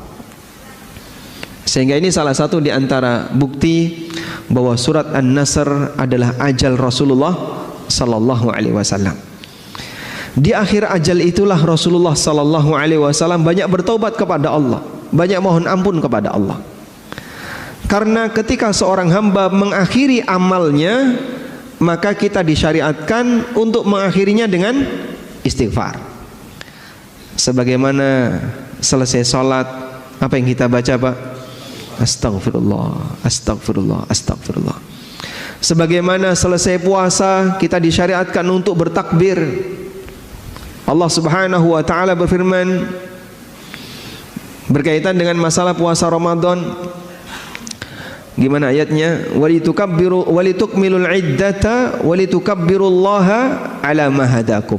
Sehingga ini salah satu di antara bukti bahwa surat An-Nasr adalah ajal Rasulullah sallallahu alaihi wasallam. Di akhir ajal itulah Rasulullah sallallahu alaihi wasallam banyak bertobat kepada Allah, banyak mohon ampun kepada Allah. Karena ketika seorang hamba mengakhiri amalnya, maka kita disyariatkan untuk mengakhirinya dengan istighfar. Sebagaimana selesai sholat, apa yang kita baca, Pak? Astagfirullah, astagfirullah, astagfirullah. Sebagaimana selesai puasa, kita disyariatkan untuk bertakbir. Allah Subhanahu wa taala berfirman berkaitan dengan masalah puasa Ramadan. Gimana ayatnya? Walitukabbiru walitukmilul iddata walitukabbirullaha ala ma hadakum.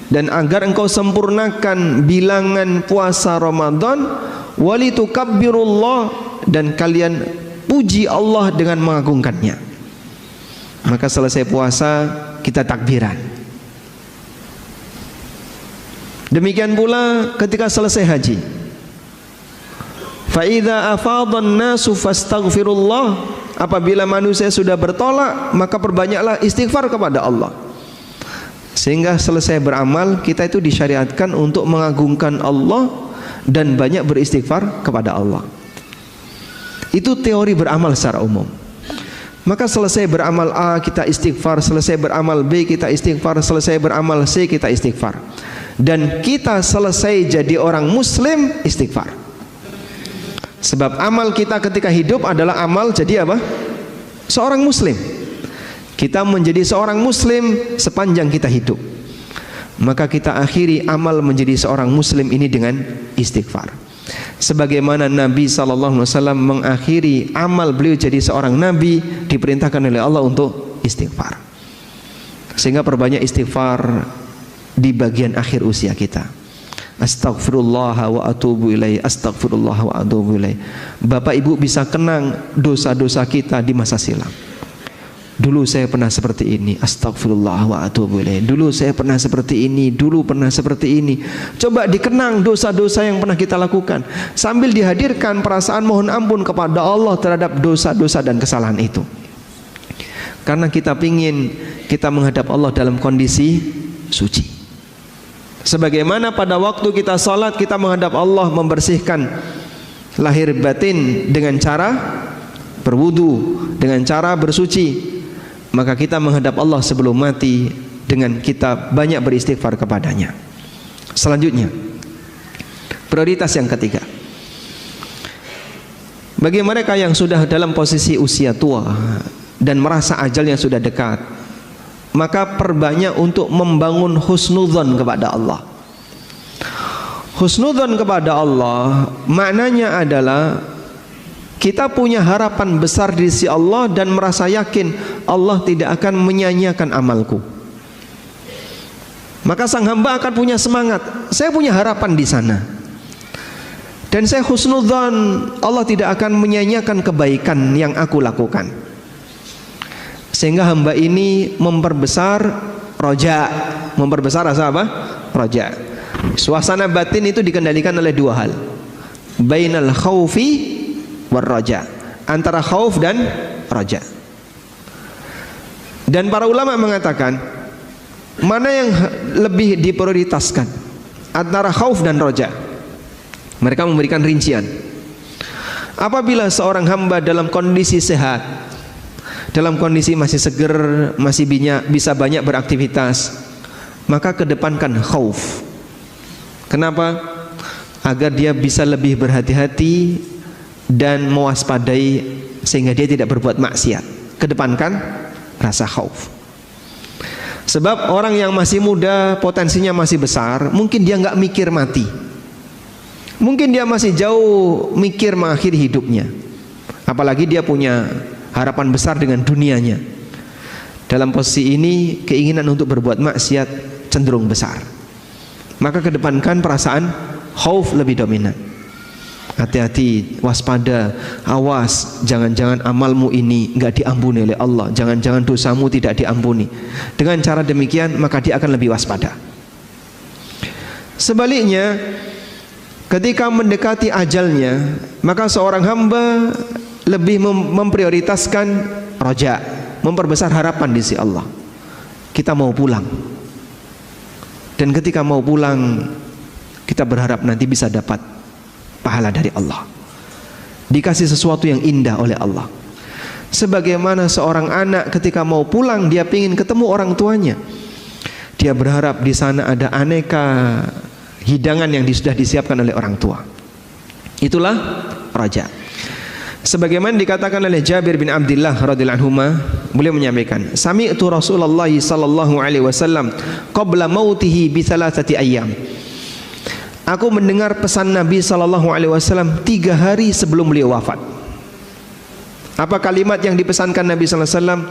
Dan agar engkau sempurnakan bilangan puasa Ramadan, walitukabbirullah, dan kalian puji Allah dengan mengagungkannya. Maka selesai puasa kita takbiran. Demikian pula ketika selesai haji. Fa idza afadhan nasu fastaghfirullah. Apabila manusia sudah bertolak, maka perbanyaklah istighfar kepada Allah. Sehingga selesai beramal, kita itu disyariatkan untuk mengagungkan Allah dan banyak beristighfar kepada Allah. Itu teori beramal secara umum. Maka selesai beramal A kita istighfar, selesai beramal B kita istighfar, selesai beramal C kita istighfar. Dan kita selesai jadi orang muslim istighfar. Sebab amal kita ketika hidup adalah amal jadi apa? Seorang muslim. Kita menjadi seorang muslim sepanjang kita hidup. Maka kita akhiri amal menjadi seorang muslim ini dengan istighfar. Sebagaimana Nabi SAW mengakhiri amal beliau jadi seorang nabi, diperintahkan oleh Allah untuk istighfar. Sehingga perbanyak istighfar di bagian akhir usia kita. Astaghfirullah wa atubu ilaih, astaghfirullah wa atubu ilaih. Bapak Ibu bisa kenang dosa-dosa kita di masa silam. Dulu saya pernah seperti ini, astagfirullah wa atubu ilaih. Dulu saya pernah seperti ini, dulu pernah seperti ini. Coba dikenang dosa-dosa yang pernah kita lakukan, sambil dihadirkan perasaan mohon ampun kepada Allah terhadap dosa-dosa dan kesalahan itu. Karena kita ingin kita menghadap Allah dalam kondisi suci. Sebagaimana pada waktu kita salat, kita menghadap Allah membersihkan lahir batin dengan cara berwudu, dengan cara bersuci. Maka kita menghadap Allah sebelum mati dengan kita banyak beristighfar kepadanya. Selanjutnya, prioritas yang ketiga, bagi mereka yang sudah dalam posisi usia tua dan merasa ajalnya sudah dekat, maka perbanyak untuk membangun husnudzon kepada Allah. Husnudzon kepada Allah maknanya adalah kita punya harapan besar di sisi Allah dan merasa yakin Allah tidak akan menyia-nyiakan amalku. Maka sang hamba akan punya semangat, saya punya harapan di sana. Dan saya husnudzon Allah tidak akan menyia-nyiakan kebaikan yang aku lakukan. Sehingga hamba ini memperbesar roja. Memperbesar rasa apa? Roja. Suasana batin itu dikendalikan oleh dua hal. Bainal khaufi warraja, antara khauf dan raja. Dan para ulama mengatakan mana yang lebih diprioritaskan antara khauf dan raja. Mereka memberikan rincian. Apabila seorang hamba dalam kondisi sehat, dalam kondisi masih seger, masih bisa banyak beraktivitas, maka kedepankan khauf. Kenapa? Agar dia bisa lebih berhati-hati dan mewaspadai sehingga dia tidak berbuat maksiat. Kedepankan rasa khauf. Sebab orang yang masih muda potensinya masih besar, mungkin dia nggak mikir mati, mungkin dia masih jauh mikir mengakhiri hidupnya, apalagi dia punya harapan besar dengan dunianya. Dalam posisi ini keinginan untuk berbuat maksiat cenderung besar, maka kedepankan perasaan khauf lebih dominan. Hati-hati, waspada, awas, jangan-jangan amalmu ini enggak diampuni oleh Allah, jangan-jangan dosamu tidak diampuni. Dengan cara demikian maka dia akan lebih waspada. Sebaliknya, ketika mendekati ajalnya, maka seorang hamba lebih memprioritaskan roja, memperbesar harapan di sisi Allah. Kita mau pulang. Dan ketika mau pulang, kita berharap nanti bisa dapat pahala dari Allah, dikasih sesuatu yang indah oleh Allah. Sebagaimana seorang anak ketika mau pulang, dia ingin ketemu orang tuanya, dia berharap di sana ada aneka hidangan yang sudah disiapkan oleh orang tua. Itulah raja. Sebagaimana dikatakan oleh Jabir bin Abdullah radhiyallahu anhu, beliau menyampaikan, sami'tu Rasulullah sallallahu alaihi wasallam qabla mautihi bi thalathati ayyam. Aku mendengar pesan Nabi sallallahu alaihi wasallam 3 hari sebelum beliau wafat. Apa kalimat yang dipesankan Nabi sallallahu alaihi wasallam?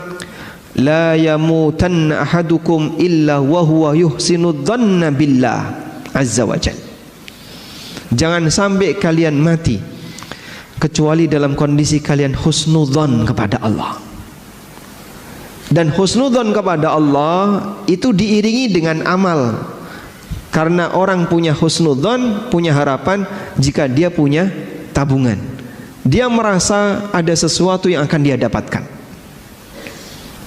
La yamutanna ahadukum illa wa huwa yuhsinu dhanna billah azza wa jalla. Jangan sampai kalian mati kecuali dalam kondisi kalian husnudzon kepada Allah. Dan husnudzon kepada Allah itu diiringi dengan amal. Karena orang punya husnudzon, punya harapan jika dia punya tabungan. Dia merasa ada sesuatu yang akan dia dapatkan.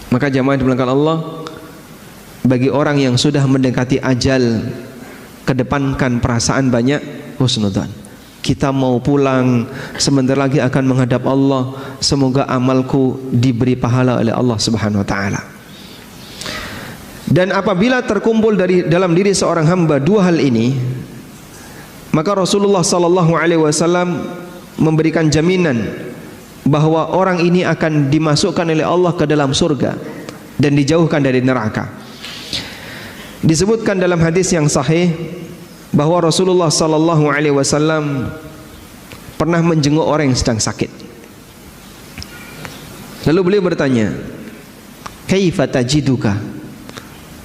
Maka jamaah dimuliakan Allah, bagi orang yang sudah mendekati ajal, kedepankan perasaan banyak husnudzon. Kita mau pulang, sebentar lagi akan menghadap Allah. Semoga amalku diberi pahala oleh Allah Subhanahu wa taala. Dan apabila terkumpul dalam diri seorang hamba 2 hal ini, maka Rasulullah sallallahu alaihi wasallam memberikan jaminan bahwa orang ini akan dimasukkan oleh Allah ke dalam surga dan dijauhkan dari neraka. Disebutkan dalam hadis yang sahih bahwa Rasulullah sallallahu alaihi wasallam pernah menjenguk orang yang sedang sakit. Lalu beliau bertanya, "Kaifa tajiduka?"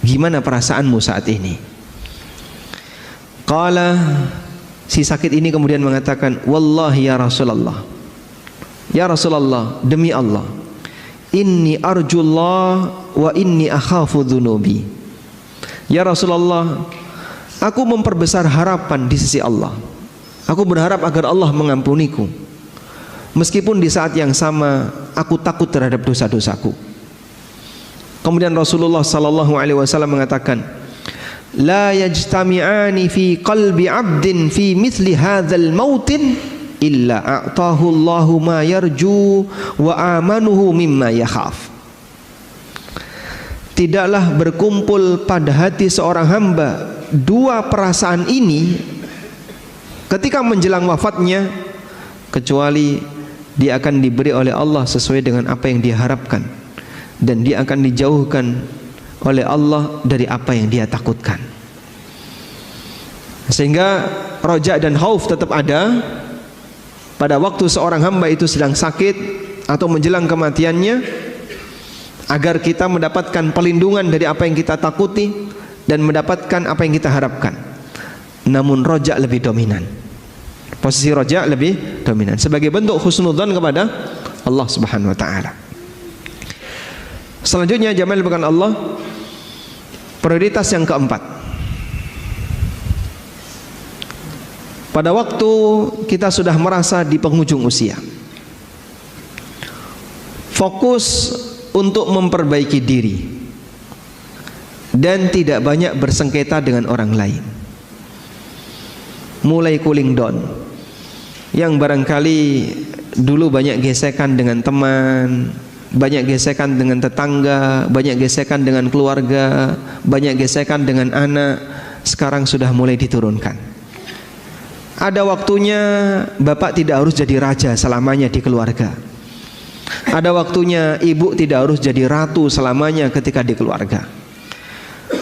Gimana perasaanmu saat ini? Qala, si sakit ini kemudian mengatakan, "Wallahi ya Rasulullah. Ya Rasulullah, demi Allah, inni arjullah wa inni akhafu dzunubi." Ya Rasulullah, aku memperbesar harapan di sisi Allah. Aku berharap agar Allah mengampuniku. Meskipun di saat yang sama aku takut terhadap dosa-dosaku. Kemudian Rasulullah sallallahu alaihi wasallam mengatakan, la yajtami'ani fi qalbi 'abdin fi mithli hadzal mautin illa a'tahu Allahu ma yarju wa amanuhu mimma yakhaf. Tidaklah berkumpul pada hati seorang hamba 2 perasaan ini ketika menjelang wafatnya, kecuali dia akan diberi oleh Allah sesuai dengan apa yang dia harapkan, dan dia akan dijauhkan oleh Allah dari apa yang dia takutkan. Sehingga roja dan khauf tetap ada pada waktu seorang hamba itu sedang sakit atau menjelang kematiannya, agar kita mendapatkan perlindungan dari apa yang kita takuti dan mendapatkan apa yang kita harapkan. Namun roja lebih dominan, posisi roja lebih dominan sebagai bentuk husnudzan kepada Allah Subhanahu wa taala. Selanjutnya jamaah bukan Allah, prioritas yang keempat. Pada waktu kita sudah merasa di penghujung usia, fokus untuk memperbaiki diri dan tidak banyak bersengketa dengan orang lain. Mulai cooling down. Yang barangkali dulu banyak gesekan dengan teman, banyak gesekan dengan tetangga, banyak gesekan dengan keluarga, banyak gesekan dengan anak, sekarang sudah mulai diturunkan. Ada waktunya bapak tidak harus jadi raja selamanya di keluarga. Ada waktunya ibu tidak harus jadi ratu selamanya ketika di keluarga.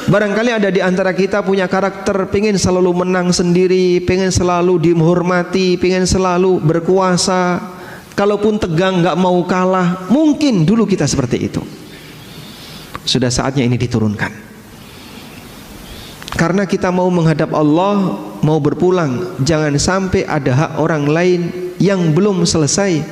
Barangkali ada di antara kita punya karakter pengen selalu menang sendiri, pengen selalu dihormati, pengen selalu berkuasa. Kalaupun tegang gak mau kalah. Mungkin dulu kita seperti itu. Sudah saatnya ini diturunkan. Karena kita mau menghadap Allah, mau berpulang, jangan sampai ada hak orang lain yang belum selesai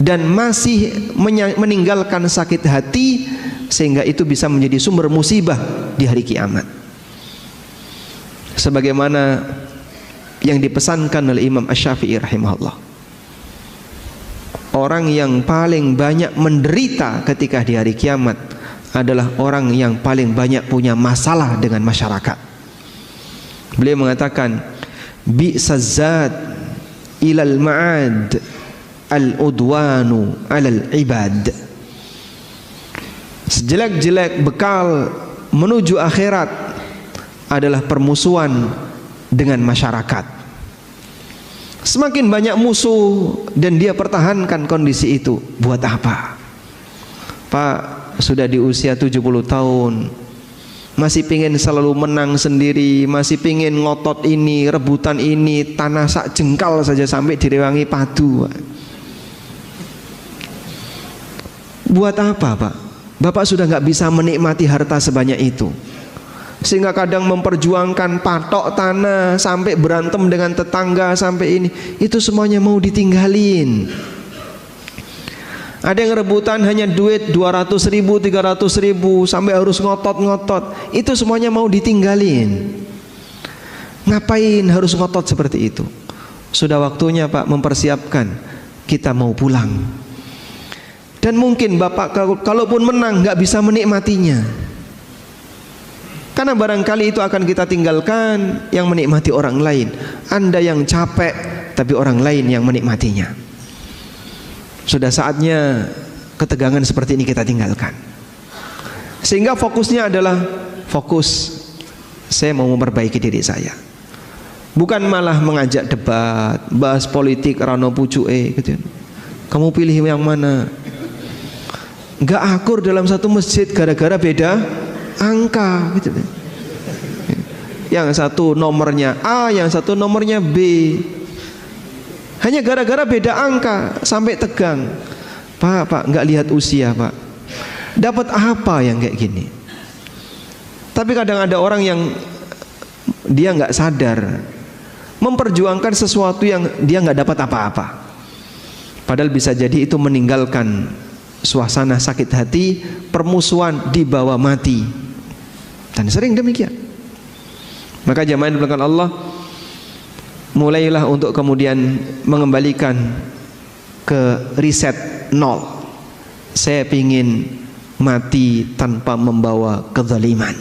dan masih meninggalkan sakit hati, sehingga itu bisa menjadi sumber musibah di hari kiamat. Sebagaimana yang dipesankan oleh Imam Asy-Syafi'i rahimahullah, orang yang paling banyak menderita ketika di hari kiamat adalah orang yang paling banyak punya masalah dengan masyarakat. Beliau mengatakan, bi'sazad ilal ma'ad al-udwanu alal ibad. Sejelek-jelek bekal menuju akhirat adalah permusuhan dengan masyarakat. Semakin banyak musuh dan dia pertahankan kondisi itu, buat apa? Pak, sudah di usia 70 tahun, masih pingin selalu menang sendiri, masih pingin ngotot ini, rebutan ini, tanah sak jengkal saja sampai direwangi padu. Buat apa, Pak? Bapak sudah nggak bisa menikmati harta sebanyak itu, sehingga kadang memperjuangkan patok tanah sampai berantem dengan tetangga sampai ini. Itu semuanya mau ditinggalin. Ada yang rebutan hanya duit 200.000, 300.000 sampai harus ngotot-ngotot. Itu semuanya mau ditinggalin. Ngapain harus ngotot seperti itu? Sudah waktunya, Pak, mempersiapkan. Kita mau pulang. Dan mungkin Bapak kalaupun menang nggak bisa menikmatinya, karena barangkali itu akan kita tinggalkan, yang menikmati orang lain. Anda yang capek, tapi orang lain yang menikmatinya. Sudah saatnya ketegangan seperti ini kita tinggalkan, sehingga fokusnya adalah fokus saya mau memperbaiki diri saya, bukan malah mengajak debat, bahas politik rano pucuke gitu. Kamu pilih yang mana? Nggak akur dalam satu masjid gara-gara beda angka gitu. Yang satu nomornya A, yang satu nomornya B, hanya gara-gara beda angka sampai tegang. Pak, nggak lihat usia, Pak. Dapat apa yang kayak gini? Tapi kadang ada orang yang dia nggak sadar memperjuangkan sesuatu yang dia nggak dapat apa-apa, padahal bisa jadi itu meninggalkan suasana sakit hati, permusuhan dibawa mati, dan sering demikian. Maka jamaah yang dimuliakan Allah, mulailah untuk kemudian mengembalikan ke riset nol. Saya ingin mati tanpa membawa kezaliman,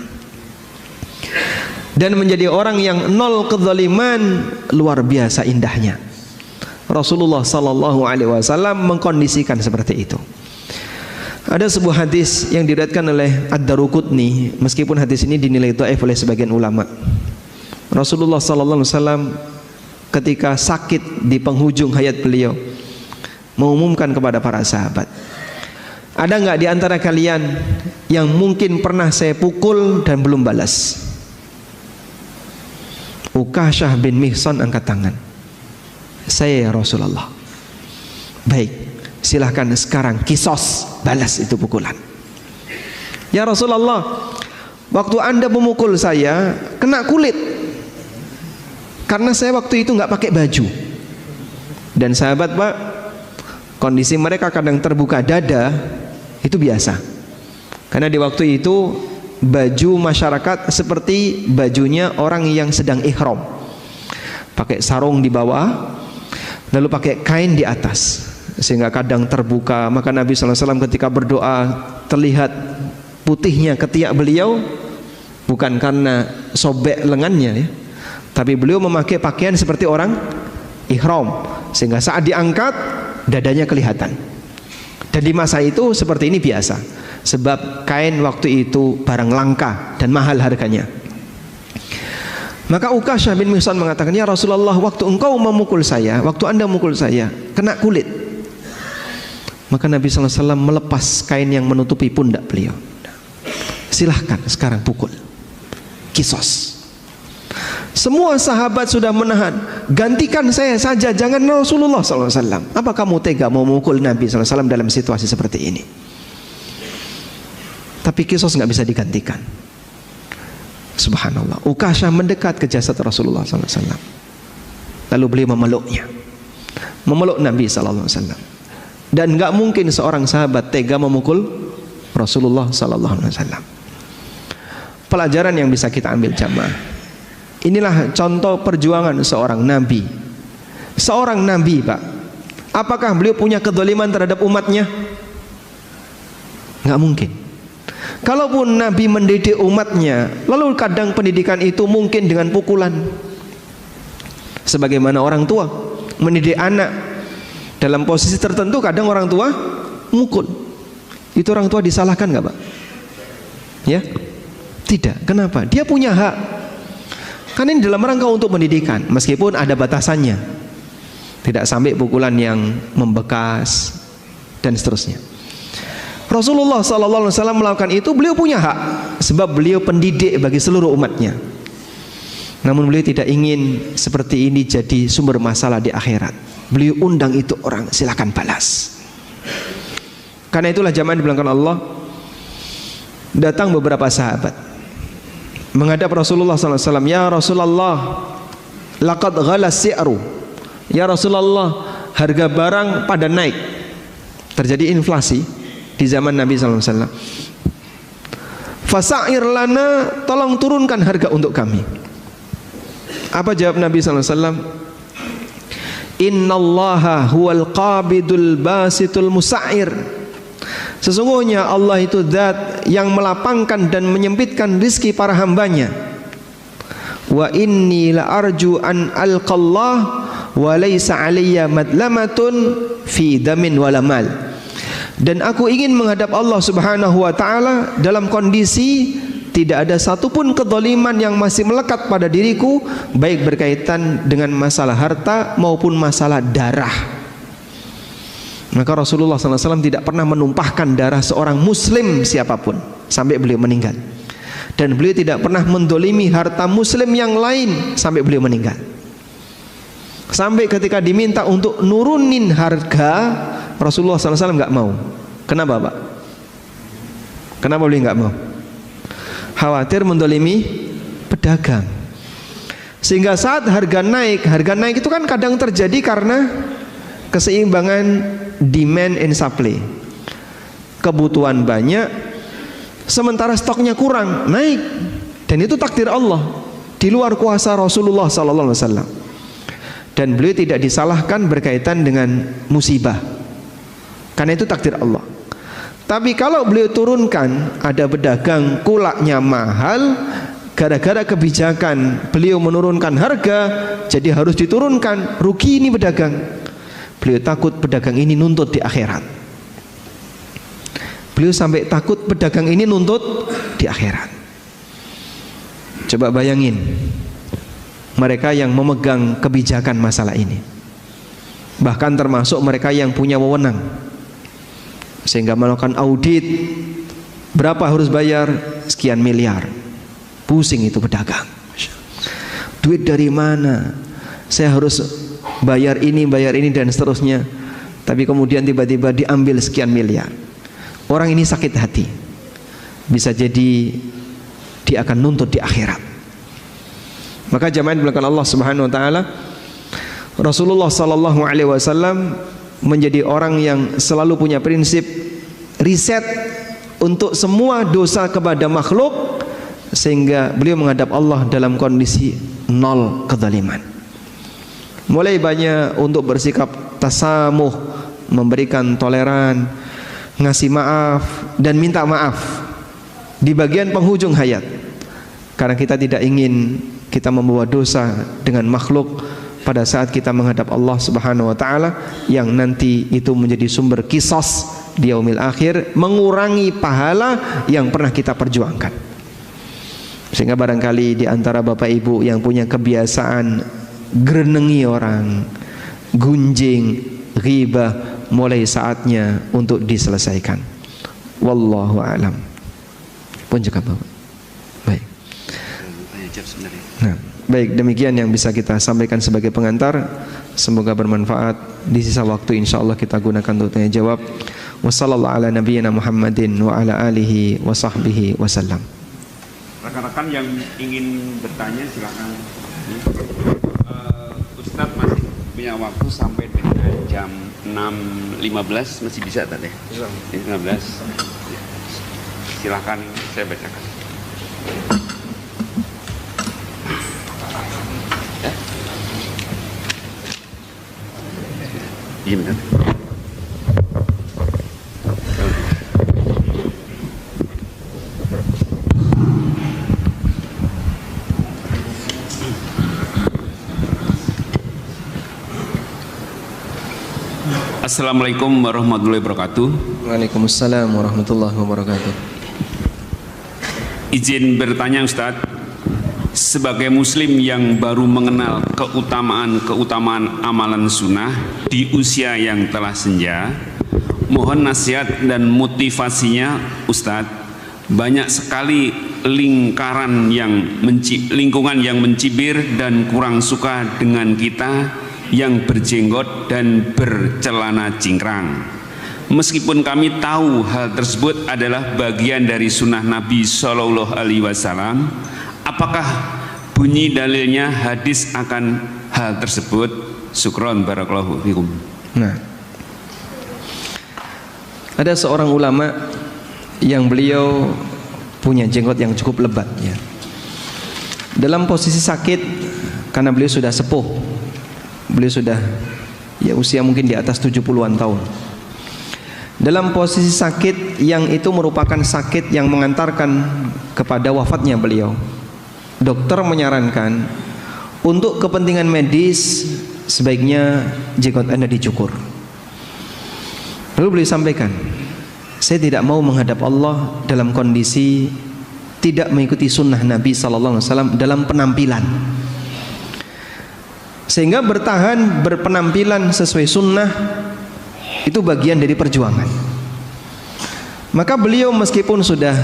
dan menjadi orang yang nol kezaliman. Luar biasa indahnya. Rasulullah Sallallahu Alaihi Wasallam mengkondisikan seperti itu. Ada sebuah hadis yang diriwayatkan oleh Ad-Daruqutni, meskipun hadis ini dinilai dhaif oleh sebagian ulama. Rasulullah sallallahu alaihi wasallam ketika sakit di penghujung hayat beliau mengumumkan kepada para sahabat, ada nggak di antara kalian yang mungkin pernah saya pukul dan belum balas? Ukasyah bin Mihsan angkat tangan. Saya, ya Rasulullah. Baik, silahkan sekarang kisos, balas itu pukulan. Ya Rasulullah, waktu Anda memukul saya kena kulit, karena saya waktu itu nggak pakai baju. Dan sahabat, Pak, kondisi mereka kadang terbuka dada itu biasa, karena di waktu itu baju masyarakat seperti bajunya orang yang sedang ihram, pakai sarung di bawah, lalu pakai kain di atas, sehingga kadang terbuka. Maka Nabi SAW ketika berdoa terlihat putihnya ketiak beliau, bukan karena sobek lengannya ya, tapi beliau memakai pakaian seperti orang ihram, sehingga saat diangkat dadanya kelihatan. Dan di masa itu seperti ini biasa, sebab kain waktu itu barang langka dan mahal harganya. Maka Ukasyah bin Mihsan mengatakan, ya Rasulullah, waktu engkau memukul saya, waktu Anda memukul saya, kena kulit. Maka Nabi SAW melepas kain yang menutupi pundak beliau. Silahkan sekarang pukul, kisos. Semua sahabat sudah menahan, gantikan saya saja, jangan Rasulullah SAW. Apa kamu tega mau memukul Nabi SAW dalam situasi seperti ini? Tapi kisos nggak bisa digantikan. Subhanallah. Ukasyah mendekat ke jasad Rasulullah SAW, lalu beliau memeluknya, memeluk Nabi SAW. Dan nggak mungkin seorang sahabat tega memukul Rasulullah SAW. Pelajaran yang bisa kita ambil jamaah, inilah contoh perjuangan seorang Nabi. Seorang Nabi, Pak, apakah beliau punya kezaliman terhadap umatnya? Nggak mungkin. Kalaupun Nabi mendidik umatnya, lalu kadang pendidikan itu mungkin dengan pukulan. Sebagaimana orang tua mendidik anak dalam posisi tertentu, kadang orang tua mukul. Itu orang tua disalahkan nggak, Pak? Ya? Tidak. Kenapa? Dia punya hak. Karena ini dalam rangka untuk pendidikan, meskipun ada batasannya. Tidak sampai pukulan yang membekas dan seterusnya. Rasulullah SAW melakukan itu, beliau punya hak, sebab beliau pendidik bagi seluruh umatnya. Namun beliau tidak ingin seperti ini jadi sumber masalah di akhirat. Beliau undang itu orang, silakan balas. Karena itulah jamaah dibilangkan Allah, datang beberapa sahabat menghadap Rasulullah SAW. Ya Rasulullah, laqad ghala si'ru. Ya Rasulullah, harga barang pada naik, terjadi inflasi di zaman Nabi SAW. Fasa'ir lana, tolong turunkan harga untuk kami. Apa jawab Nabi SAW? Innallaha huwal qabidul basitul musa'ir. Sesungguhnya Allah itu zat yang melapangkan dan menyempitkan rizki para hambanya. Wa inni la arju an alqallah wa laysa alayya madlamatun fi damin wala mal. Dan aku ingin menghadap Allah Subhanahu wa taala dalam kondisi tidak ada satupun kezaliman yang masih melekat pada diriku, baik berkaitan dengan masalah harta maupun masalah darah. Maka Rasulullah SAW tidak pernah menumpahkan darah seorang muslim siapapun sampai beliau meninggal. Dan beliau tidak pernah mendolimi harta muslim yang lain sampai beliau meninggal. Sampai ketika diminta untuk nurunin harga, Rasulullah SAW nggak mau. Kenapa, Pak? Kenapa beliau nggak mau? Khawatir mendolimi pedagang. Sehingga saat harga naik itu kan kadang terjadi karena keseimbangan demand and supply. Kebutuhan banyak, sementara stoknya kurang, naik. Dan itu takdir Allah, di luar kuasa Rasulullah SAW. Dan beliau tidak disalahkan berkaitan dengan musibah, karena itu takdir Allah. Tapi kalau beliau turunkan, ada pedagang kulaknya mahal, gara-gara kebijakan beliau menurunkan harga, jadi harus diturunkan, rugi ini pedagang. Beliau takut pedagang ini nuntut di akhirat. Beliau sampai takut pedagang ini nuntut di akhirat. Coba bayangin mereka yang memegang kebijakan masalah ini, bahkan termasuk mereka yang punya wewenang, sehingga melakukan audit, berapa harus bayar, sekian miliar. Pusing itu pedagang, duit dari mana, saya harus bayar ini dan seterusnya. Tapi kemudian tiba-tiba diambil sekian miliar. Orang ini sakit hati, bisa jadi dia akan nuntut di akhirat. Maka jamaah dimuliakan Allah Subhanahu wa taala, Rasulullah sallallahu alaihi wasallam menjadi orang yang selalu punya prinsip riset untuk semua dosa kepada makhluk, sehingga beliau menghadap Allah dalam kondisi nol kezaliman. Mulai banyak untuk bersikap tasamuh, memberikan toleran, ngasih maaf dan minta maaf di bagian penghujung hayat. Karena kita tidak ingin kita membawa dosa dengan makhluk pada saat kita menghadap Allah Subhanahu wa taala, yang nanti itu menjadi sumber qisas di yaumil akhir, mengurangi pahala yang pernah kita perjuangkan. Sehingga barangkali di antara Bapak Ibu yang punya kebiasaan gerenengi orang, gunjing, ghibah, mulai saatnya untuk diselesaikan. Wallahu a'lam. Pun juga Bapak. Baik. Nah, baik, demikian yang bisa kita sampaikan sebagai pengantar. Semoga bermanfaat. Di sisa waktu insyaallah kita gunakan untuk tanya jawab. Wassallallahu ala nabiyyina Muhammadin wa ala alihi wa sahbihi wasallam. Rekan-rekan yang ingin bertanya silakan. Ustadz masih punya waktu sampai dengan jam 6.15, masih bisa tadi? 15. Silakan saya bacakan. Iya benar. Assalamualaikum warahmatullahi wabarakatuh. Waalaikumsalam warahmatullahi wabarakatuh. Izin bertanya Ustadz, sebagai muslim yang baru mengenal keutamaan amalan sunnah di usia yang telah senja, mohon nasihat dan motivasinya Ustadz. Banyak sekali lingkungan yang mencibir dan kurang suka dengan kita yang berjenggot dan bercelana cingkrang. Meskipun kami tahu hal tersebut adalah bagian dari sunnah Nabi Shallallahu Alaihi Wasallam, apakah bunyi dalilnya hadis akan hal tersebut? Syukron barakallahu fikum. Nah, ada seorang ulama yang beliau punya jenggot yang cukup lebat ya. Dalam posisi sakit karena beliau sudah sepuh. Beliau sudah ya usia mungkin di atas 70-an tahun. Dalam posisi sakit yang itu merupakan sakit yang mengantarkan kepada wafatnya beliau. Dokter menyarankan untuk kepentingan medis sebaiknya jenggot Anda dicukur. Lalu beliau sampaikan, saya tidak mau menghadap Allah dalam kondisi tidak mengikuti sunnah Nabi Sallallahu Alaihi Wasallam dalam penampilan, sehingga bertahan berpenampilan sesuai sunnah itu bagian dari perjuangan. Maka beliau meskipun sudah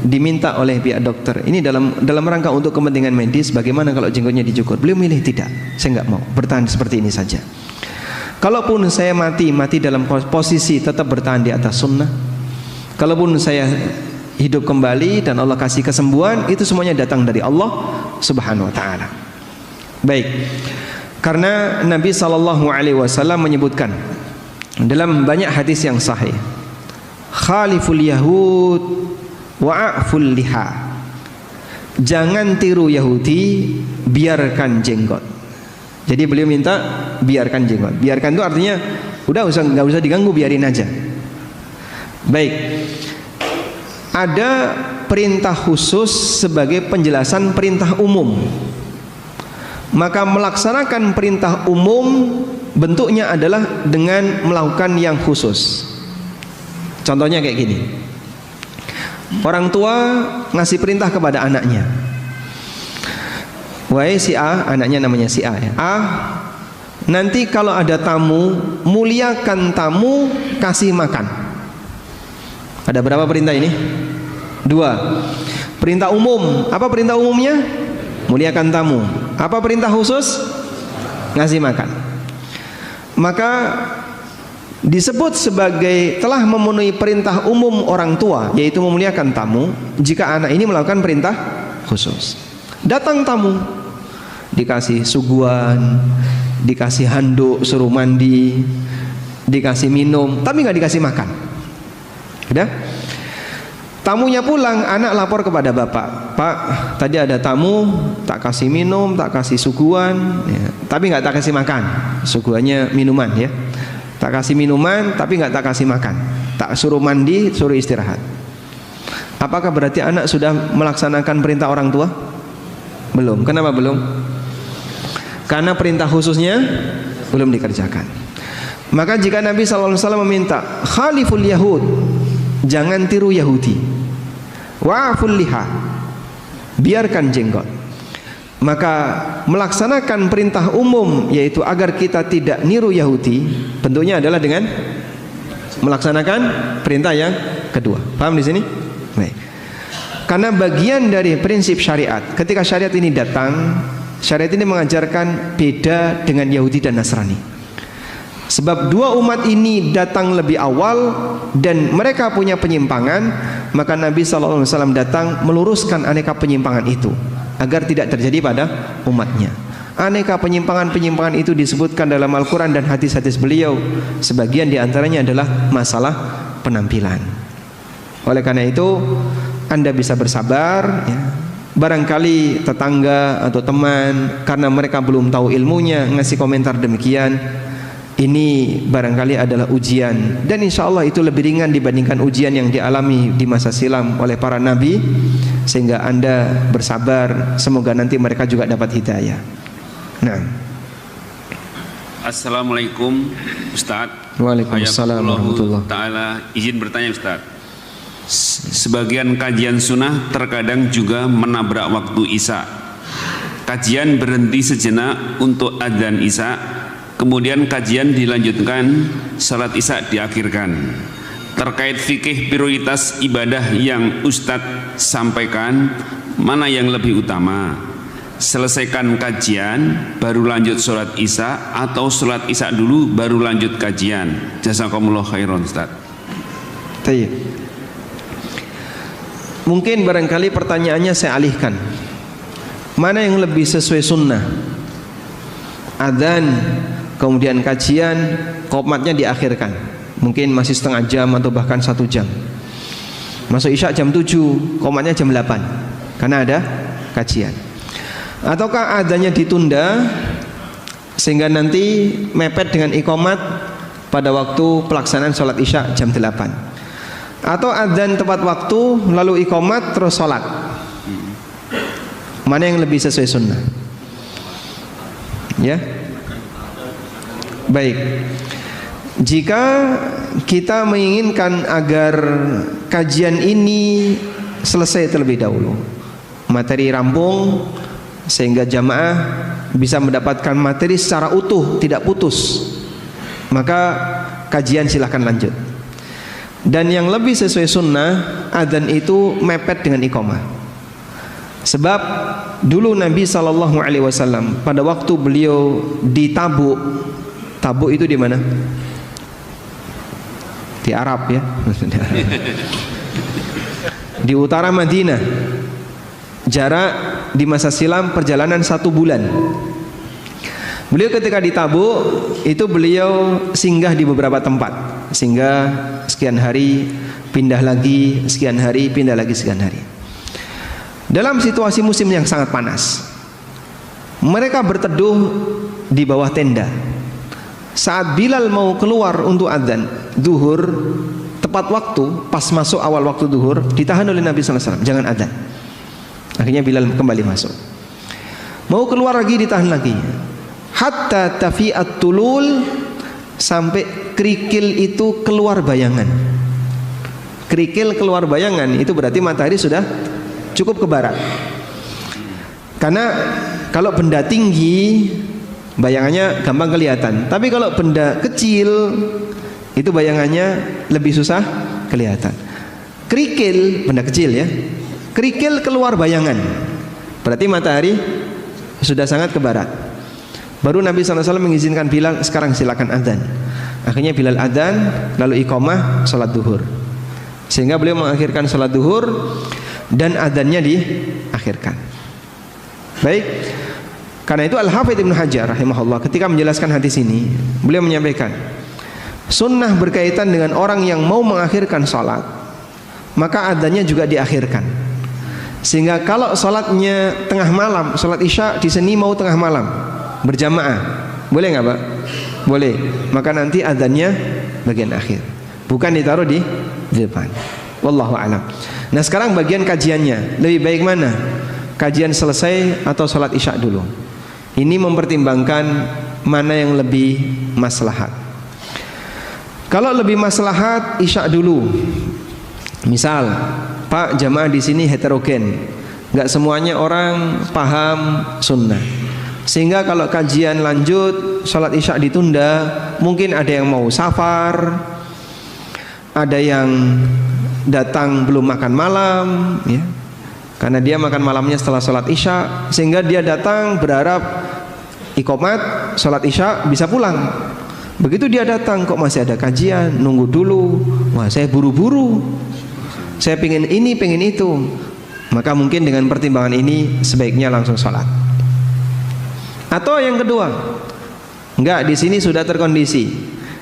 diminta oleh pihak dokter, ini dalam rangka untuk kepentingan medis, bagaimana kalau jenggotnya dicukur? Beliau milih tidak, saya nggak mau, bertahan seperti ini saja. Kalaupun saya mati dalam posisi tetap bertahan di atas sunnah. Kalaupun saya hidup kembali dan Allah kasih kesembuhan, itu semuanya datang dari Allah Subhanahu wa taala. Baik. Karena Nabi sallallahu alaihi wasallam menyebutkan dalam banyak hadis yang sahih, khaliful yahud wa'aful liha. Jangan tiru Yahudi, biarkan jenggot. Jadi beliau minta biarkan jenggot. Biarkan itu artinya nggak usah diganggu, biarin aja. Baik, ada perintah khusus sebagai penjelasan perintah umum. Maka melaksanakan perintah umum bentuknya adalah dengan melakukan yang khusus. Contohnya kayak gini, orang tua ngasih perintah kepada anaknya, wahai si A, anaknya namanya si A ya, A, nanti kalau ada tamu, muliakan tamu, kasih makan. Ada berapa perintah ini? 2. Perintah umum. Apa perintah umumnya? Muliakan tamu. Apa perintah khusus? Ngasih makan. Maka disebut sebagai telah memenuhi perintah umum orang tua, yaitu memuliakan tamu, jika anak ini melakukan perintah khusus. Datang tamu, dikasih suguhan, dikasih handuk suruh mandi, dikasih minum, tapi nggak dikasih makan. Udah? Tamunya pulang, anak lapor kepada bapak, Pak, tadi ada tamu, tak kasih minum, tak kasih suguhan ya, tapi nggak tak kasih makan. Suguhannya minuman ya, tak kasih minuman tapi nggak tak kasih makan, tak suruh mandi, suruh istirahat. Apakah berarti anak sudah melaksanakan perintah orang tua? Belum. Kenapa belum? Karena perintah khususnya belum dikerjakan. Maka jika Nabi SAW meminta khaliful yahud, jangan tiru Yahudi, wa'aful liha, biarkan jenggot, maka melaksanakan perintah umum, yaitu agar kita tidak niru Yahudi, bentuknya adalah dengan melaksanakan perintah yang kedua. Paham di sini? Baik. Karena bagian dari prinsip syariat, ketika syariat ini datang, syariat ini mengajarkan beda dengan Yahudi dan Nasrani. Sebab dua umat ini datang lebih awal dan mereka punya penyimpangan, maka Nabi SAW datang meluruskan aneka penyimpangan itu agar tidak terjadi pada umatnya. Aneka penyimpangan-penyimpangan itu disebutkan dalam Al-Quran dan hadis-hadis beliau. Sebagian diantaranya adalah masalah penampilan. Oleh karena itu Anda bisa bersabar ya. Barangkali tetangga atau teman karena mereka belum tahu ilmunya ngasih komentar demikian, ini barangkali adalah ujian, dan insya Allah itu lebih ringan dibandingkan ujian yang dialami di masa silam oleh para nabi, sehingga Anda bersabar, semoga nanti mereka juga dapat hidayah. Nah, Assalamualaikum Ustadz. Waalaikumsalam warahmatullahi taala. Izin bertanya Ustadz. Sebagian kajian sunnah terkadang juga menabrak waktu isya. Kajian berhenti sejenak untuk adzan isya, kemudian kajian dilanjutkan, salat isya diakhirkan. Terkait fikih prioritas ibadah yang Ustadz sampaikan, mana yang lebih utama? Selesaikan kajian baru lanjut sholat isya atau sholat isya dulu baru lanjut kajian? Jazakumullah khairan Ustaz. Baik. Mungkin barangkali pertanyaannya saya alihkan. Mana yang lebih sesuai sunnah? Adzan, kemudian kajian, qomatnya diakhirkan. Mungkin masih setengah jam atau bahkan 1 jam. Masuk isya jam 7, qomatnya jam 8, karena ada kajian. Ataukah adzannya ditunda sehingga nanti mepet dengan iqamat pada waktu pelaksanaan sholat isya jam 8, atau adzan tepat waktu lalu iqamat terus sholat? Mana yang lebih sesuai sunnah? Ya, baik. Jika kita menginginkan agar kajian ini selesai terlebih dahulu, materi rampung, sehingga jamaah bisa mendapatkan materi secara utuh, tidak putus, maka kajian silahkan lanjut. Dan yang lebih sesuai sunnah, adzan itu mepet dengan iqamah. Sebab dulu Nabi SAW pada waktu beliau di Tabuk, Tabuk itu di mana? Di Arab ya. Di utara Madinah. Jarak di masa silam perjalanan 1 bulan. Beliau ketika di Tabuk itu beliau singgah di beberapa tempat, singgah sekian hari, pindah lagi, sekian hari, pindah lagi, sekian hari. Dalam situasi musim yang sangat panas, mereka berteduh di bawah tenda. Saat Bilal mau keluar untuk adzan zuhur, tepat waktu, pas masuk awal waktu zuhur, ditahan oleh Nabi SAW, jangan adzan. Akhirnya Bilal kembali masuk. Mau keluar lagi, ditahan lagi. Hatta tafi'at tulul, sampai kerikil itu keluar bayangan. Kerikil keluar bayangan itu berarti matahari sudah cukup ke barat. Karena kalau benda tinggi bayangannya gampang kelihatan, tapi kalau benda kecil itu bayangannya lebih susah kelihatan. Kerikil, benda kecil ya, kerikil keluar bayangan, berarti matahari sudah sangat ke barat. Baru Nabi SAW mengizinkan Bilal, sekarang silakan adzan. Akhirnya Bilal adzan, lalu iqamah salat duhur. Sehingga beliau mengakhirkan salat duhur dan adzannya diakhirkan. Baik. Karena itu Al-Hafidz Ibnu Hajar rahimahullah ketika menjelaskan hadis ini, beliau menyampaikan sunnah berkaitan dengan orang yang mau mengakhirkan salat, maka adzannya juga diakhirkan. Sehingga kalau salatnya tengah malam, salat isya di sini mau tengah malam berjamaah, boleh nggak Pak? Boleh. Maka nanti adzannya bagian akhir, bukan ditaruh di depan. Wallahu a'lam. Nah sekarang bagian kajiannya, lebih baik mana? Kajian selesai atau salat isya dulu? Ini mempertimbangkan mana yang lebih maslahat. Kalau lebih maslahat isya dulu. Misal, Pak, jamaah di sini heterogen, nggak semuanya orang paham sunnah, sehingga kalau kajian lanjut, sholat isya ditunda, mungkin ada yang mau safar, ada yang datang belum makan malam, ya, karena dia makan malamnya setelah sholat isya, sehingga dia datang berharap iqamat sholat isya bisa pulang. Begitu dia datang kok masih ada kajian, nunggu dulu, wah saya buru-buru, saya pengen ini, pengen itu. Maka mungkin dengan pertimbangan ini sebaiknya langsung sholat. Atau yang kedua, enggak, di sini sudah terkondisi,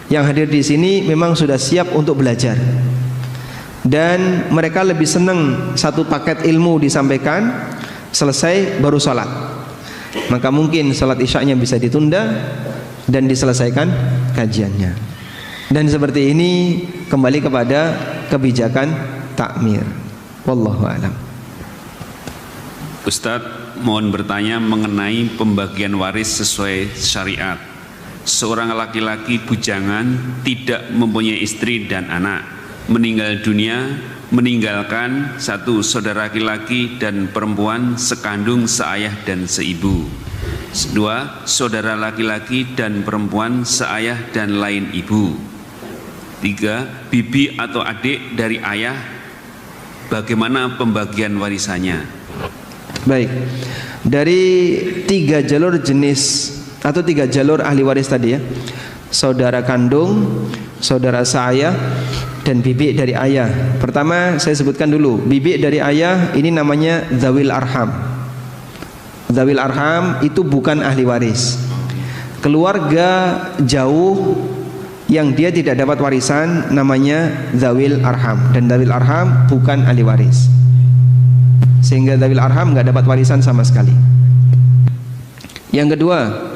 yang hadir di sini memang sudah siap untuk belajar, dan mereka lebih senang satu paket ilmu disampaikan, selesai baru sholat. Maka mungkin sholat isya'nya bisa ditunda dan diselesaikan kajiannya. Dan seperti ini kembali kepada kebijakan takmir. Wallahu a'lam. Ustadz, mohon bertanya mengenai pembagian waris sesuai syariat. seorang laki-laki bujangan tidak mempunyai istri dan anak, meninggal dunia meninggalkan satu saudara laki-laki dan perempuan sekandung, seayah dan seibu. Dua, saudara laki-laki dan perempuan seayah dan lain ibu. Tiga, bibi atau adik dari ayah, bagaimana pembagian warisannya? Baik, dari 3 jalur jenis atau 3 jalur ahli waris tadi ya, saudara kandung, saudara seayah, dan bibi dari ayah. Pertama saya sebutkan dulu, bibi dari ayah ini namanya zawil arham. Zawil arham itu bukan ahli waris, keluarga jauh yang dia tidak dapat warisan namanya zawil arham, dan zawil arham bukan ahli waris, sehingga zawil arham nggak dapat warisan sama sekali. Yang kedua,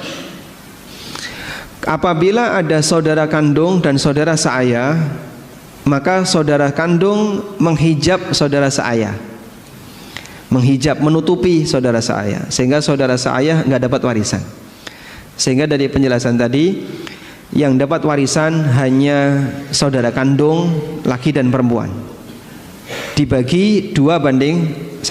apabila ada saudara kandung dan saudara seayah, maka saudara kandung menghijab saudara seayah, menghijab, menutupi saudara seayah, sehingga saudara seayah nggak dapat warisan. Sehingga dari penjelasan tadi, yang dapat warisan hanya saudara kandung laki dan perempuan, dibagi 2:1.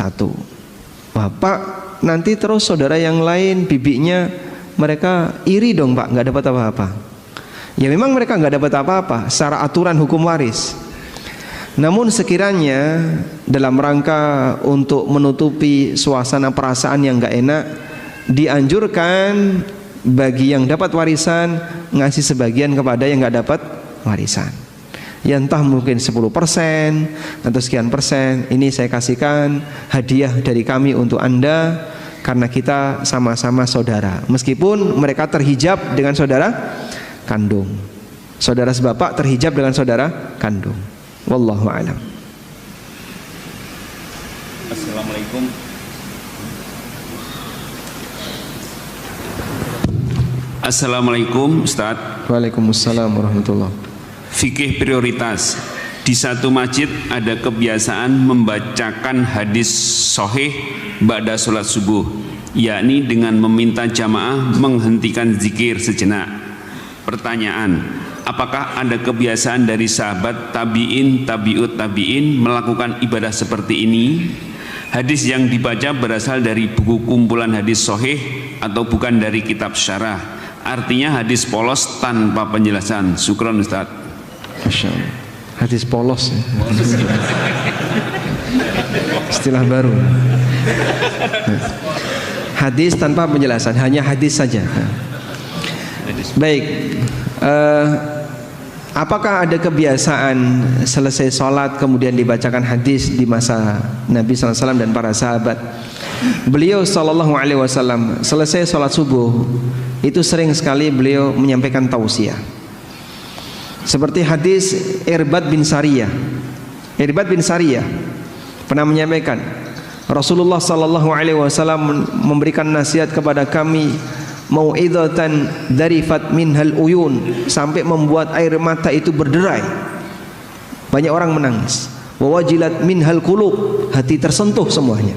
Bapak nanti terus saudara yang lain, bibinya, mereka iri dong Pak, nggak dapat apa-apa. Ya memang mereka nggak dapat apa-apa secara aturan hukum waris. Namun sekiranya dalam rangka untuk menutupi suasana perasaan yang nggak enak, dianjurkan bagi yang dapat warisan ngasih sebagian kepada yang nggak dapat warisan. Ya entah mungkin 10% atau sekian persen, ini saya kasihkan hadiah dari kami untuk Anda karena kita sama-sama saudara. Meskipun mereka terhijab dengan saudara kandung, saudara sebapak terhijab dengan saudara kandung. Wallahu a'lam. Assalamualaikum. Assalamualaikum Ustaz. Waalaikumsalam warahmatullahi. Fikih prioritas. Di satu masjid ada kebiasaan membacakan hadis sahih ba'da sholat subuh, yakni dengan meminta jamaah menghentikan zikir sejenak. Pertanyaan, apakah ada kebiasaan dari sahabat tabi'in, tabi'ut tabi'in melakukan ibadah seperti ini? Hadis yang dibaca berasal dari buku kumpulan hadis sahih atau bukan dari kitab syarah? Artinya hadis polos tanpa penjelasan. Syukron Ustaz. Masya Allah. Hadis polos ya. Istilah baru. Hadis tanpa penjelasan, hanya hadis saja. Baik, apakah ada kebiasaan selesai sholat kemudian dibacakan hadis di masa Nabi SAW dan para sahabat? Beliau SAW selesai sholat subuh itu sering sekali beliau menyampaikan tausiah. Seperti hadis Irbad bin Sariyah. Irbad bin Sariyah pernah menyampaikan, Rasulullah SAW memberikan nasihat kepada kami, mau'idhatan darifat minhal uyun, sampai membuat air mata itu berderai. Banyak orang menangis. Wa wajilat minhal qulub, hati tersentuh semuanya.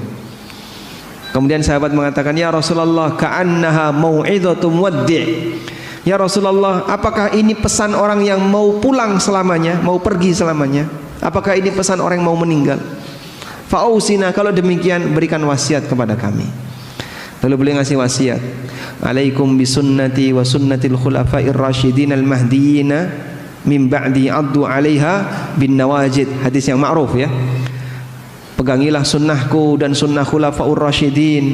Kemudian sahabat mengatakan, ya Rasulullah, ka'annaha mau'idhatum waddi'. Ya Rasulullah, apakah ini pesan orang yang mau pulang selamanya, mau pergi selamanya? Apakah ini pesan orang yang mau meninggal? Fa'usina, kalau demikian berikan wasiat kepada kami. Lalu beliau ngasih wasiat, alaikum bisunnati wa sunnatil khulafa'ir rasyidin al-mahdiyina min ba'di addu 'alaiha bin nawajid. Hadis yang ma'ruf ya. Pegangilah sunnahku dan sunnah khulafaur rasyidin,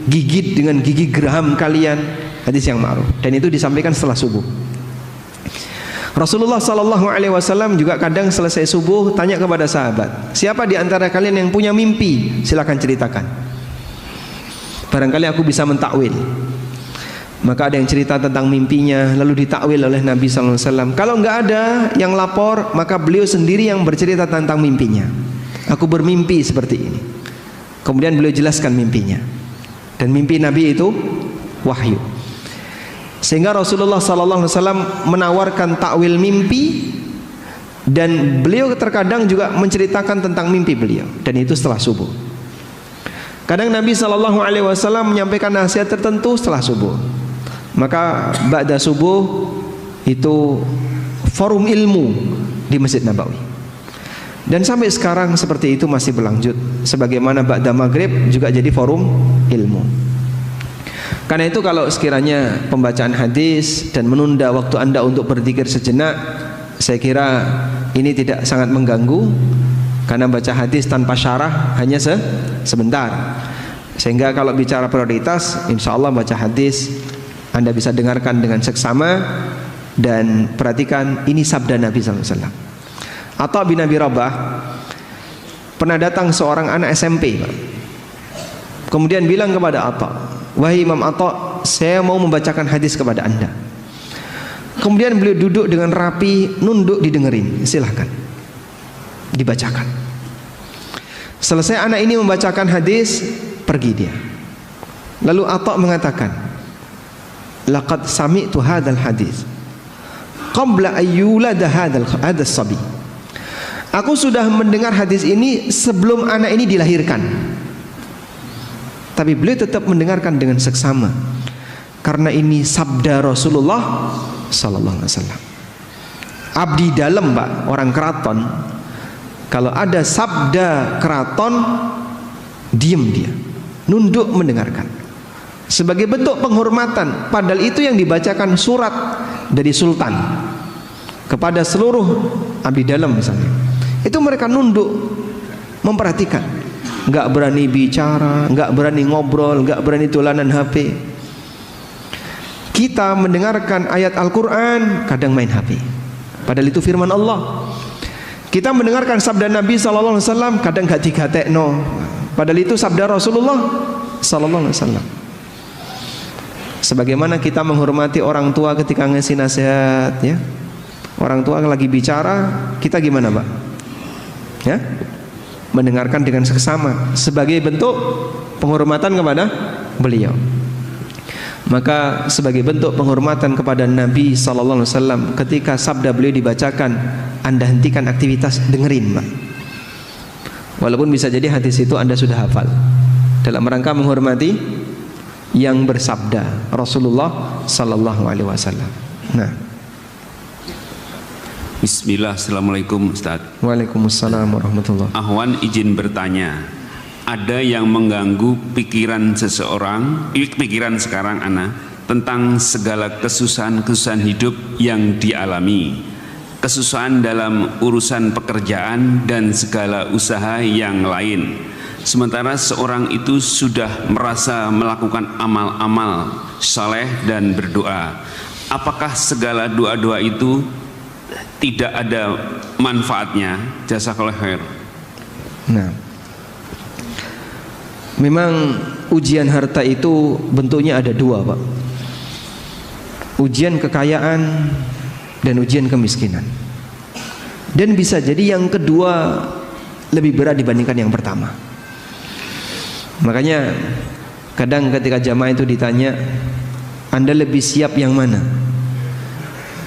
gigit dengan gigi geraham kalian. Hadis yang ma'ruf, dan itu disampaikan setelah subuh. Rasulullah SAW juga kadang selesai subuh tanya kepada sahabat, siapa di antara kalian yang punya mimpi? Silakan ceritakan. Barangkali aku bisa mentakwil. Maka ada yang cerita tentang mimpinya, lalu ditakwil oleh Nabi SAW. Kalau nggak ada yang lapor, maka beliau sendiri yang bercerita tentang mimpinya. Aku bermimpi seperti ini. Kemudian beliau jelaskan mimpinya. Dan mimpi Nabi itu wahyu. Sehingga Rasulullah SAW menawarkan takwil mimpi, dan beliau terkadang juga menceritakan tentang mimpi beliau, dan itu setelah subuh. Kadang Nabi SAW menyampaikan nasihat tertentu setelah subuh. Maka ba'da subuh itu forum ilmu di Masjid Nabawi. Dan sampai sekarang seperti itu masih berlanjut. Sebagaimana ba'da maghrib juga jadi forum ilmu. Karena itu kalau sekiranya pembacaan hadis dan menunda waktu Anda untuk berzikir sejenak, saya kira ini tidak sangat mengganggu. Karena baca hadis tanpa syarah hanya sebentar. Sehingga kalau bicara prioritas, insya Allah baca hadis Anda bisa dengarkan dengan seksama. Dan perhatikan, ini sabda Nabi SAW. Atha bin Abi Rabah pernah datang seorang anak SMP, Pak. Kemudian bilang kepada Atha, wahai Imam Atha, saya mau membacakan hadis kepada Anda. Kemudian beliau duduk dengan rapi, nunduk, didengerin. Silahkan dibacakan. Selesai anak ini membacakan hadis, pergi dia. Lalu Atha mengatakan, laqad sami'tu hadzal hadis qabla ayyulada hadzal sabi. Aku sudah mendengar hadis ini sebelum anak ini dilahirkan. Tapi beliau tetap mendengarkan dengan seksama, karena ini sabda Rasulullah sallallahu alaihi wasallam. Abdi dalam, Pak, orang keraton, kalau ada sabda keraton, diem dia, nunduk mendengarkan. Sebagai bentuk penghormatan, padahal itu yang dibacakan surat dari sultan kepada seluruh abdi dalam misalnya. Itu mereka nunduk memperhatikan, nggak berani bicara, nggak berani ngobrol, nggak berani tulanan HP. Kita mendengarkan ayat Al-Quran, kadang main HP, padahal itu firman Allah. Kita mendengarkan sabda Nabi SAW, kadang gak digatekno, padahal itu sabda Rasulullah SAW. Sebagaimana kita menghormati orang tua ketika ngasih nasihat, ya. Orang tua lagi bicara, kita gimana, Pak? Ya, mendengarkan dengan seksama sebagai bentuk penghormatan kepada beliau. Maka sebagai bentuk penghormatan kepada Nabi SAW, ketika sabda beliau dibacakan, Anda hentikan aktivitas, dengerin, Pak. Walaupun bisa jadi hadis itu Anda sudah hafal, dalam rangka menghormati yang bersabda Rasulullah sallallahu alaihi wasallam. Nah, Bismillah, Assalamualaikum Ustaz. Waalaikumsalam warahmatullahi. Ahwan izin bertanya, ada yang mengganggu pikiran seseorang, pikiran sekarang ana, tentang segala kesusahan-kesusahan hidup yang dialami, kesusahan dalam urusan pekerjaan dan segala usaha yang lain. Sementara seorang itu sudah merasa melakukan amal-amal saleh dan berdoa. Apakah segala doa-doa itu tidak ada manfaatnya? Jazakallahu khair. Nah, memang ujian harta itu bentuknya ada dua, Pak. Ujian kekayaan dan ujian kemiskinan. Dan bisa jadi yang kedua lebih berat dibandingkan yang pertama. Makanya kadang ketika jamaah itu ditanya, Anda lebih siap yang mana?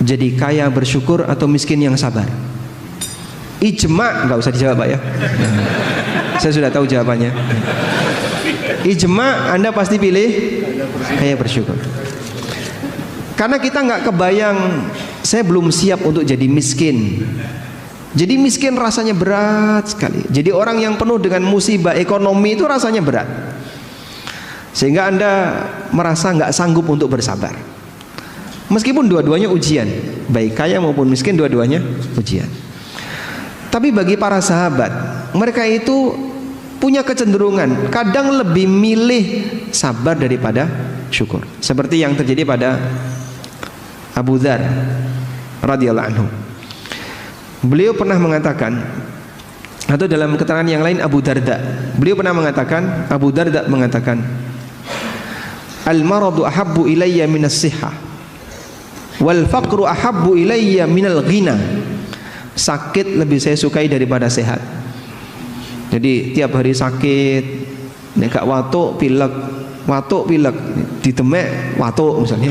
Jadi kaya bersyukur atau miskin yang sabar? Ijma, nggak usah dijawab, Pak, ya. Saya sudah tahu jawabannya. Ijma, Anda pasti pilih kaya bersyukur. Karena kita nggak kebayang, saya belum siap untuk jadi miskin. Jadi miskin rasanya berat sekali. Jadi orang yang penuh dengan musibah ekonomi itu rasanya berat, sehingga Anda merasa nggak sanggup untuk bersabar. Meskipun dua-duanya ujian, baik kaya maupun miskin, dua-duanya ujian. Tapi bagi para sahabat, mereka itu punya kecenderungan kadang lebih milih sabar daripada syukur. Seperti yang terjadi pada Abu Dzar radhiyallahu anhu. Beliau pernah mengatakan, atau dalam keterangan yang lain Abu Darda, beliau pernah mengatakan, Abu Darda mengatakan, al-maradu ahabbu ilayya minas sihah wal faqru ahabbu ilayya minal ghina. Sakit lebih saya sukai daripada sehat. Jadi tiap hari sakit, nek gak watuk pilek, ditemek watuk misalnya.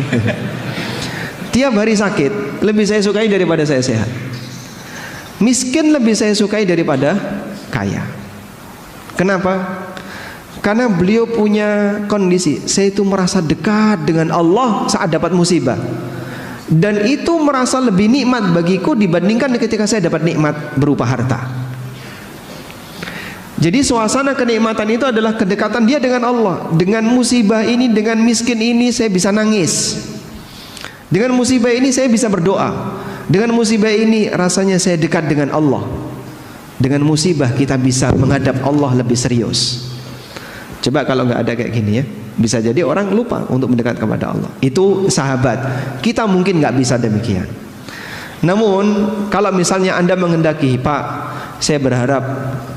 Tiap hari sakit lebih saya sukai daripada saya sehat. Miskin lebih saya sukai daripada kaya. Kenapa? Karena beliau punya kondisi, saya itu merasa dekat dengan Allah saat dapat musibah, dan itu merasa lebih nikmat bagiku dibandingkan ketika saya dapat nikmat berupa harta. Jadi suasana kenikmatan itu adalah kedekatan dia dengan Allah. Dengan musibah ini, dengan miskin ini saya bisa nangis. Dengan musibah ini saya bisa berdoa. Dengan musibah ini rasanya saya dekat dengan Allah. Dengan musibah kita bisa menghadap Allah lebih serius. Coba kalau nggak ada kayak gini ya, bisa jadi orang lupa untuk mendekat kepada Allah. Itu sahabat. Kita mungkin nggak bisa demikian. Namun kalau misalnya Anda menghendaki, Pak, saya berharap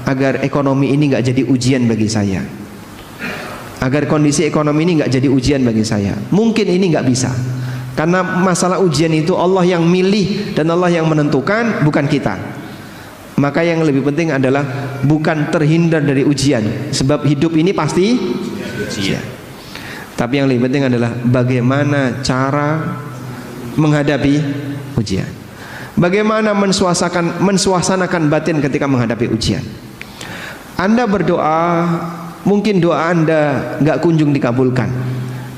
agar ekonomi ini nggak jadi ujian bagi saya, agar kondisi ekonomi ini nggak jadi ujian bagi saya. Mungkin ini nggak bisa, karena masalah ujian itu Allah yang milih dan Allah yang menentukan, bukan kita. Maka yang lebih penting adalah bukan terhindar dari ujian, sebab hidup ini pasti ujian. Tapi yang lebih penting adalah bagaimana cara menghadapi ujian, bagaimana mensuasanakan batin ketika menghadapi ujian. Anda berdoa, mungkin doa Anda nggak kunjung dikabulkan.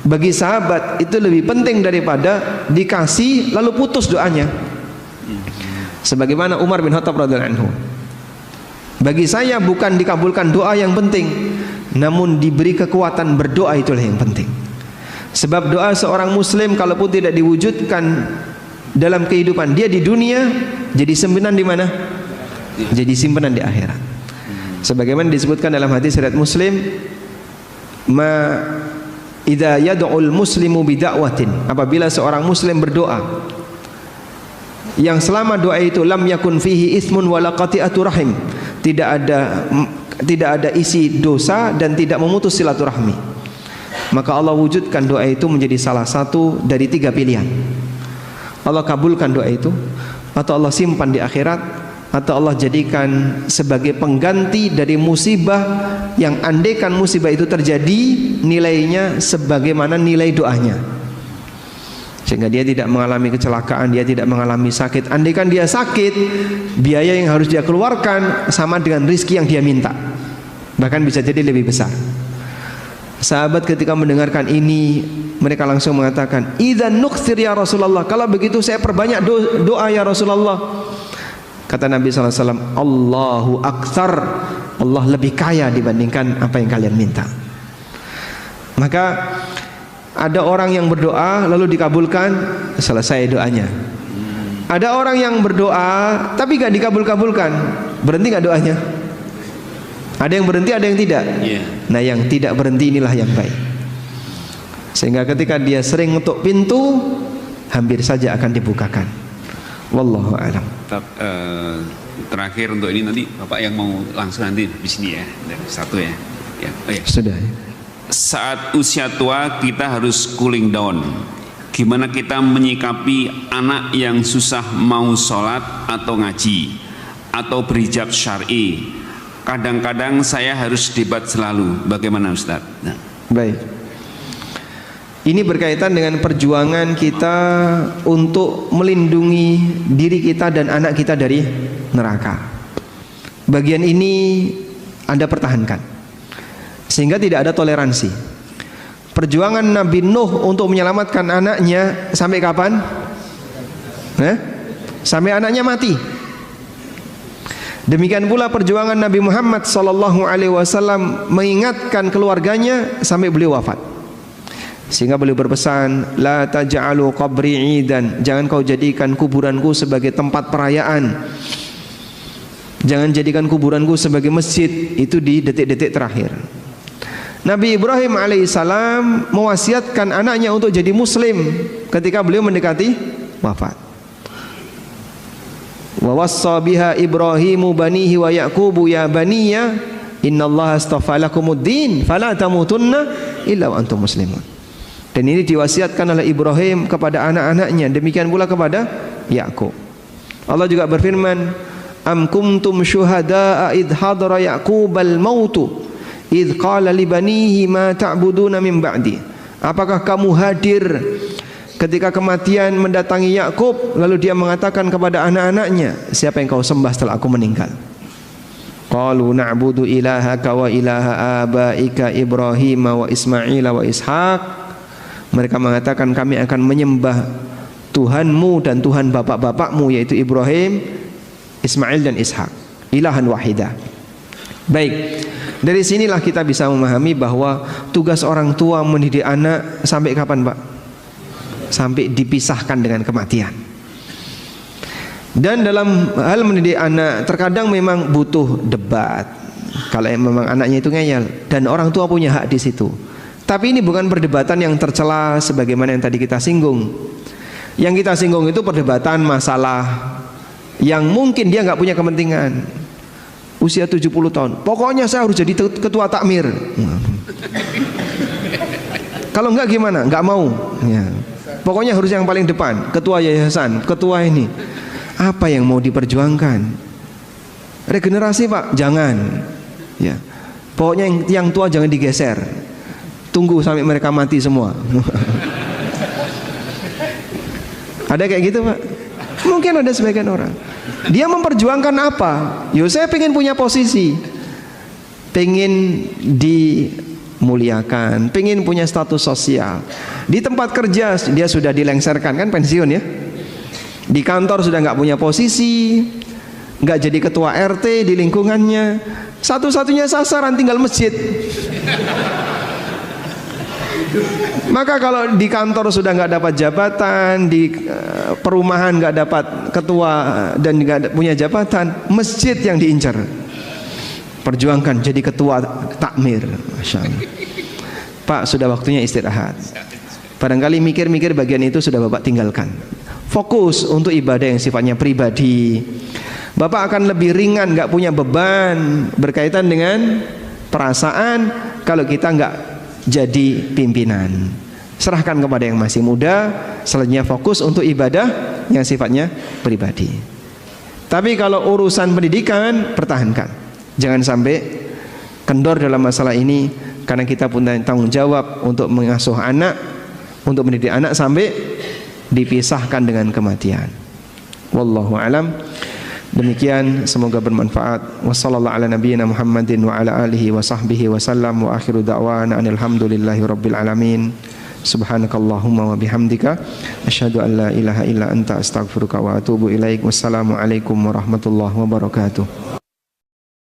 Bagi sahabat itu lebih penting daripada dikasih lalu putus doanya. Sebagaimana Umar bin Khattab radhiyallahu anhu. Bagi saya bukan dikabulkan doa yang penting, namun diberi kekuatan berdoa, itulah yang penting. Sebab doa seorang muslim kalaupun tidak diwujudkan dalam kehidupan dia di dunia, jadi simpenan di mana? Jadi simpenan di akhirat. Sebagaimana disebutkan dalam hadis riwayat Muslim, ma idza yad'ul muslimu bida'watin, apabila seorang muslim berdoa yang selama doa itu lam yakun fihi ismun wala qati'atu rahim, tidak ada isi dosa dan tidak memutus silaturahmi, maka Allah wujudkan doa itu menjadi salah satu dari 3 pilihan. Allah kabulkan doa itu, atau Allah simpan di akhirat, atau Allah jadikan sebagai pengganti dari musibah yang andaikan musibah itu terjadi nilainya sebagaimana nilai doanya, sehingga dia tidak mengalami kecelakaan, dia tidak mengalami sakit. Andaikan dia sakit, biaya yang harus dia keluarkan sama dengan rizki yang dia minta, bahkan bisa jadi lebih besar. Sahabat ketika mendengarkan ini, mereka langsung mengatakan, idzan nuksir ya Rasulullah, kalau begitu saya perbanyak doa ya Rasulullah. Kata Nabi SAW, Allahu aktsar, Allah lebih kaya dibandingkan apa yang kalian minta. Maka ada orang yang berdoa lalu dikabulkan, selesai doanya. Ada orang yang berdoa tapi gak dikabul-kabulkan, berhenti gak doanya? Ada yang berhenti, ada yang tidak. Nah, yang tidak berhenti inilah yang baik. Sehingga ketika dia sering ngetuk pintu, hampir saja akan dibukakan. Wallahu a'lam. Terakhir untuk ini nanti Bapak yang mau langsung nanti di sini ya, satu ya. Sudah. Saat usia tua kita harus cooling down. Gimana kita menyikapi anak yang susah mau sholat atau ngaji atau berhijab syar'i? Kadang-kadang saya harus debat selalu. Bagaimana Ustaz? Nah. Baik. Ini berkaitan dengan perjuangan kita untuk melindungi diri kita dan anak kita dari neraka. Bagian ini Anda pertahankan, sehingga tidak ada toleransi. Perjuangan Nabi Nuh untuk menyelamatkan anaknya sampai kapan? Sampai anaknya mati. Demikian pula perjuangan Nabi Muhammad SAW mengingatkan keluarganya sampai beliau wafat. Sehingga beliau berpesan, la taj'alu qabri 'idan, jangan kau jadikan kuburanku sebagai tempat perayaan. Jangan jadikan kuburanku sebagai masjid. Itu di detik-detik terakhir. Nabi Ibrahim alaihissalam mewasiatkan anaknya untuk jadi muslim ketika beliau mendekati wafat. Wa wassa biha Ibrahimu banihi wa Yaqubu ya baniya innallaha astafa lakumuddin fala tamutunna illa wa antum muslimun. Dan ini diwasiatkan oleh Ibrahim kepada anak-anaknya, demikian pula kepada Yakub. Allah juga berfirman, am kuntum syuhada'a idh hadara Yaqubal mautu idh qala li banihi ma ta'buduna min ba'di. Apakah kamu hadir ketika kematian mendatangi Yakub lalu dia mengatakan kepada anak-anaknya, siapa yang kau sembah setelah aku meninggal? Qalu na'budu ilahaka wa ilaha abaika Ibrahim wa Ismail wa Ishaq. Mereka mengatakan kami akan menyembah Tuhanmu dan Tuhan bapak-bapakmu, yaitu Ibrahim, Ismail dan Ishak, ilahan wahidah. Baik, dari sinilah kita bisa memahami bahwa tugas orang tua mendidik anak sampai kapan, Pak? Sampai dipisahkan dengan kematian. Dan dalam hal mendidik anak terkadang memang butuh debat. Kalau memang anaknya itu ngeyel, dan orang tua punya hak di situ. Tapi ini bukan perdebatan yang tercela sebagaimana yang tadi kita singgung. Yang kita singgung itu perdebatan masalah yang mungkin dia nggak punya kepentingan. Usia 70 tahun, pokoknya saya harus jadi ketua takmir. Kalau enggak gimana? Enggak mau. Ya. Pokoknya harus yang paling depan, ketua yayasan, ketua ini. Apa yang mau diperjuangkan? Regenerasi, Pak? Jangan. Ya. Pokoknya yang tua jangan digeser. Tunggu sampai mereka mati semua. Ada kayak gitu, Pak? Mungkin ada sebagian orang. Dia memperjuangkan apa? Yo, saya pengen punya posisi, pengen dimuliakan, pengen punya status sosial. Di tempat kerja dia sudah dilengsarkan, kan pensiun ya. Di kantor sudah nggak punya posisi, nggak jadi ketua RT di lingkungannya. Satu-satunya sasaran tinggal masjid. Maka kalau di kantor sudah nggak dapat jabatan, di perumahan nggak dapat ketua dan nggak punya jabatan, masjid yang diincar. Perjuangkan jadi ketua takmir. Masya Allah. Pak, sudah waktunya istirahat. Barangkali mikir-mikir bagian itu sudah Bapak tinggalkan. Fokus untuk ibadah yang sifatnya pribadi. Bapak akan lebih ringan, nggak punya beban berkaitan dengan perasaan kalau kita nggak jadi pimpinan. Serahkan kepada yang masih muda, selanjutnya fokus untuk ibadah yang sifatnya pribadi. Tapi kalau urusan pendidikan, pertahankan. Jangan sampai kendor dalam masalah ini, karena kita punya tanggung jawab untuk mengasuh anak, untuk mendidik anak sampai dipisahkan dengan kematian. Wallahu alam. Demikian, semoga bermanfaat. Wassallallahu ala nabiyyina Muhammadin wa ala alihi wa sahbihi wa sallam, wa akhiru da'wana alhamdulillahi rabbil alamin. Subhanakallahumma wa bihamdika asyhadu an la ilaha illa anta astaghfiruka wa atubu ilaik. Wassalamu alaikum warahmatullahi wabarakatuh.